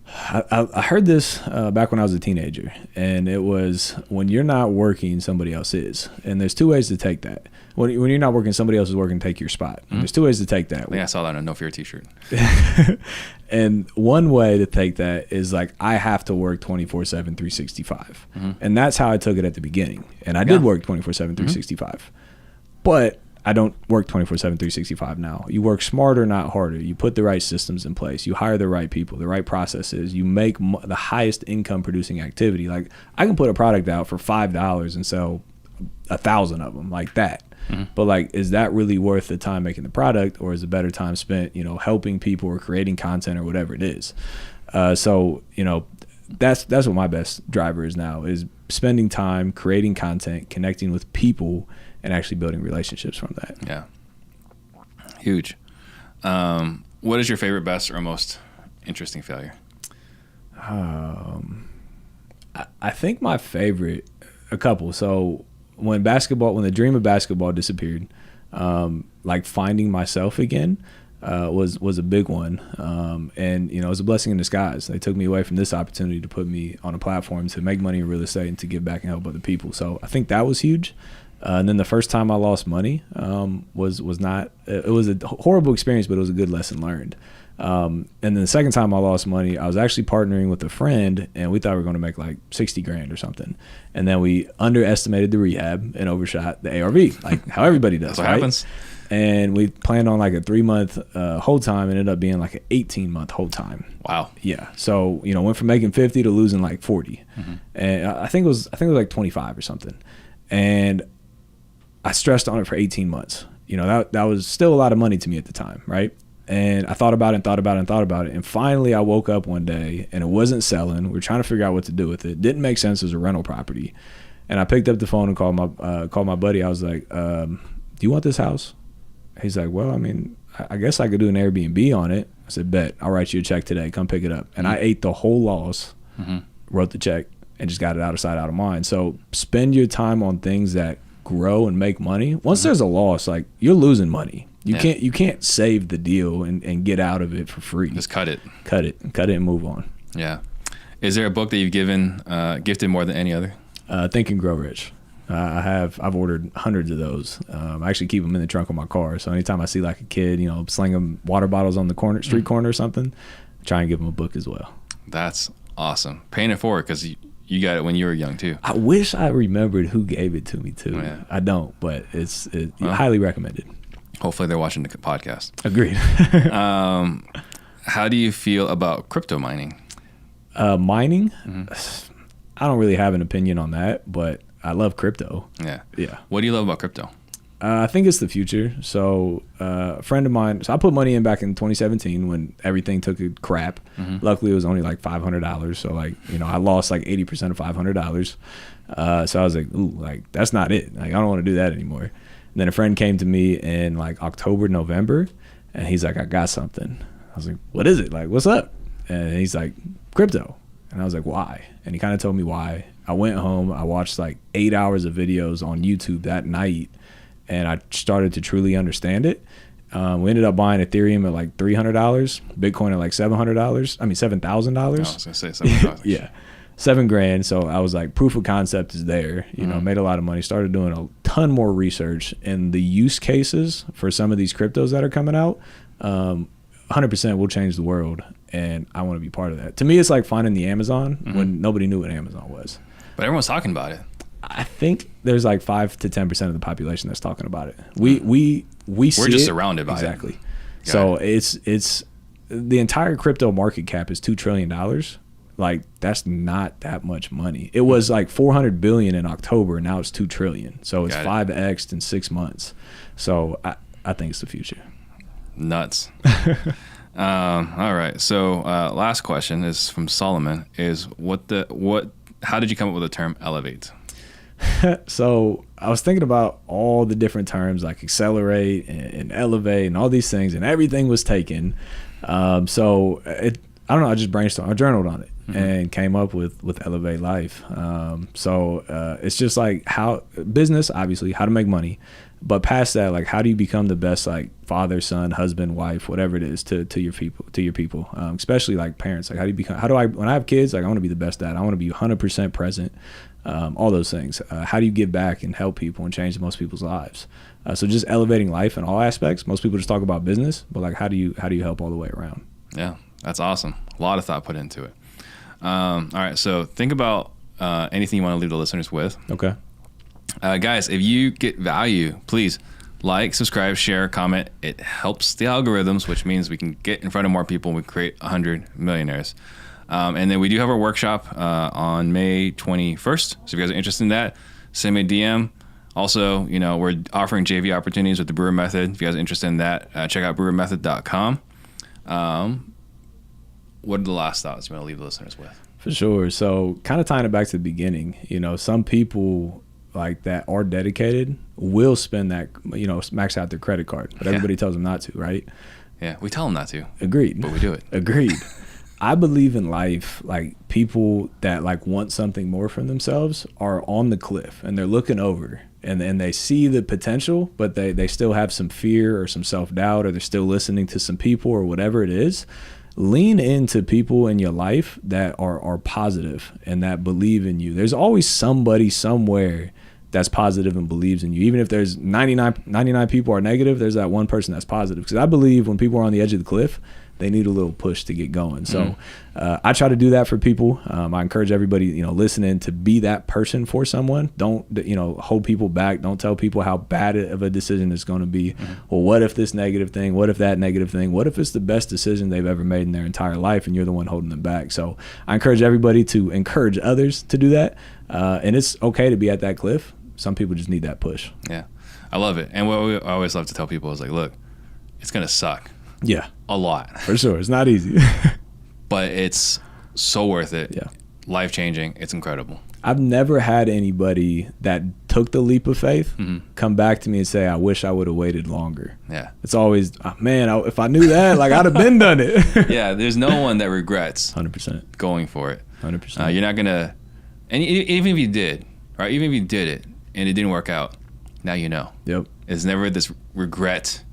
I heard this back when I was a teenager, and it was when you're not working, somebody else is. And there's two ways to take that. When you're not working, somebody else is working, take your spot. There's two ways to take that. I saw that on a No Fear t-shirt. And one way to take that is like, I have to work 24/7, 365. And that's how I took it at the beginning. And I did work 24/7, 365. But I don't work 24/7, 365 now. You work smarter, not harder. You put the right systems in place. You hire the right people, the right processes. You make the highest income producing activity. Like I can put a product out for $5 and sell 1,000 of them like that. But like, is that really worth the time making the product, or is it better time spent, you know, helping people or creating content or whatever it is? So, you know, that's what my best driver is now, is spending time creating content, connecting with people, and actually building relationships from that. Yeah. Huge. What is your favorite, best, or most interesting failure? I think my favorite, a couple. So when the dream of basketball disappeared, like finding myself again was a big one. And, you know, it was a blessing in disguise. They took me away from this opportunity to put me on a platform to make money in real estate and to give back and help other people. So I think that was huge. And then the first time I lost money was not, it was a horrible experience, but it was a good lesson learned. And then the second time I lost money, I was actually partnering with a friend, and we thought we were going to make like 60 grand or something. And then we underestimated the rehab and overshot the ARV, like how everybody does. That's what right? happens. And we planned on like a 3-month hold time, and ended up being like an 18-month hold time. Wow. Yeah. So, you know, went from making 50 to losing like 40. And I think it was like 25 or something. And I stressed on it for 18 months. You know, that was still a lot of money to me at the time, right? And I thought about it. And finally I woke up one day and it wasn't selling. We were trying to figure out what to do with it. Didn't make sense as a rental property. And I picked up the phone and called my buddy. I was like, do you want this house? He's like, well, I mean, I guess I could do an Airbnb on it. I said, bet. I'll write you a check today. Come pick it up. And I ate the whole loss, wrote the check, and just got it out of sight, out of mind. So spend your time on things that grow and make money, once there's a loss, like you're losing money. You can't save the deal and get out of it for free. Just cut it and move on. Yeah. Is there a book that you've gifted more than any other? Think and Grow Rich. I've ordered hundreds of those. I actually keep them in the trunk of my car. So anytime I see like a kid, slinging water bottles on the street corner or something, I try and give them a book as well. That's awesome. Paying it forward, because you got it when you were young too. I wish I remembered who gave it to me too. Yeah. I don't, but it's highly recommended. Hopefully they're watching the podcast. Agreed. How do you feel about crypto mining? Mining? I don't really have an opinion on that, but I love crypto. Yeah. What do you love about crypto? I think it's the future. So a friend of mine, so I put money in back in 2017 when everything took a crap. Luckily, it was only like $500. So I lost like 80% of $500. So I was like, ooh, like that's not it. Like I don't want to do that anymore. And then a friend came to me in like October, November, and he's like, I got something. I was like, what is it? Like, what's up? And he's like, crypto. And I was like, why? And he kind of told me why. I went home. I watched like 8 hours of videos on YouTube that night, and I started to truly understand it. We ended up buying Ethereum at like $300, Bitcoin at like $700. I mean, $7,000. I was gonna say $7,000. Yeah, $7,000. So I was like, proof of concept is there. Made a lot of money. Started doing a ton more research, and the use cases for some of these cryptos that are coming out, 100% will change the world. And I want to be part of that. To me, it's like finding the Amazon when nobody knew what Amazon was. But everyone's talking about it. I think there's like 5 to 10% of the population that's talking about it. We're just surrounded by it. Exactly. So it's the entire crypto market cap is $2 trillion. Like that's not that much money. It was like 400 billion in October, and now it's 2 trillion. So it's 5x'd in 6 months. So I think it's the future. Nuts. All right. So last question is from Solomon. Is how did you come up with the term elevate? So I was thinking about all the different terms like accelerate and elevate and all these things, and everything was taken. I don't know. I just brainstormed. I journaled on it and came up with Elevate Life. It's just like how business, obviously, how to make money. But past that, like how do you become the best like father, son, husband, wife, whatever it is to your people, especially like parents. Like when I have kids, like I want to be the best dad. I want to be 100% present, all those things. How do you give back and help people and change most people's lives? So just elevating life in all aspects. Most people just talk about business, but like how do you help all the way around? Yeah, that's awesome. A lot of thought put into it. All right, so think about anything you want to leave the listeners with. Okay. Guys, if you get value, please like, subscribe, share, comment. It helps the algorithms, which means we can get in front of more people and we create 100 millionaires. And then we do have our workshop on May 21st. So if you guys are interested in that, send me a DM. Also, we're offering JV opportunities with the Brewer Method. If you guys are interested in that, check out brewermethod.com. What are the last thoughts you want to leave the listeners with? For sure. So kind of tying it back to the beginning, some people like that are dedicated will spend that, max out their credit card, but everybody tells them not to, right? Yeah, we tell them not to. Agreed. But we do it. Agreed. I believe in life, like people that like want something more from themselves are on the cliff and they're looking over and they see the potential, but they still have some fear or some self-doubt, or they're still listening to some people or whatever it is. Lean into people in your life that are positive and that believe in you. There's always somebody somewhere that's positive and believes in you. Even if there's 99 people are negative, there's that one person that's positive. Because I believe when people are on the edge of the cliff, they need a little push to get going. So I try to do that for people. I encourage everybody, listening, to be that person for someone. Don't, hold people back. Don't tell people how bad of a decision it's going to be. Well, what if this negative thing? What if that negative thing? What if it's the best decision they've ever made in their entire life and you're the one holding them back? So I encourage everybody to encourage others to do that. And it's okay to be at that cliff. Some people just need that push. Yeah, I love it. And what we always love to tell people is like, look, it's going to suck. Yeah. A lot. For sure. It's not easy. But it's so worth it. Yeah. Life-changing. It's incredible. I've never had anybody that took the leap of faith come back to me and say, I wish I would have waited longer. Yeah. It's always, if I knew that, like I'd have been done it. Yeah, there's no one that regrets 100% going for it. 100%. You're not going to, and even if you did, right, even if you did it and it didn't work out, now you know. Yep. It's never this regret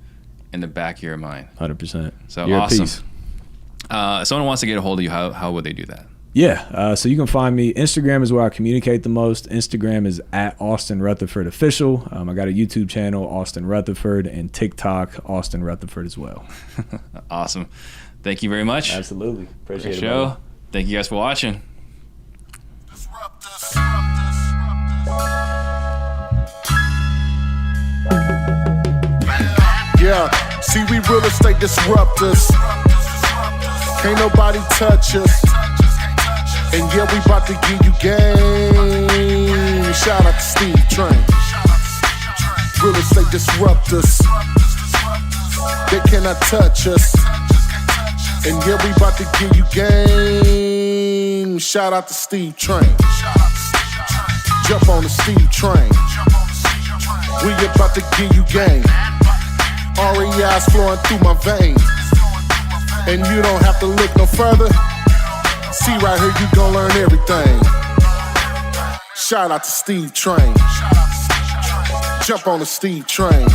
in the back of your mind. 100%. So You're awesome. At peace. Someone wants to get a hold of you. How would they do that? Yeah, so you can find me. Instagram is where I communicate the most. Instagram is at Austin Rutherford Official. I got a YouTube channel, Austin Rutherford, and TikTok, Austin Rutherford as well. Awesome. Thank you very much. Absolutely. Appreciate it. Show. Brother. Thank you guys for watching. Yeah, see we real estate disruptors. Can't nobody touch us. And yeah, we about to give you game. Shout out to Steve Train. Real estate disruptors. They cannot touch us. And yeah, we about to give you game. Shout out to Steve Train. Jump on the Steve Train. We about to give you game. REI's flowing through my veins. And you don't have to look no further. See right here, you gon' learn everything. Shout out to Steve Train. Jump on the Steve Train.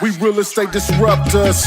We real estate disruptors.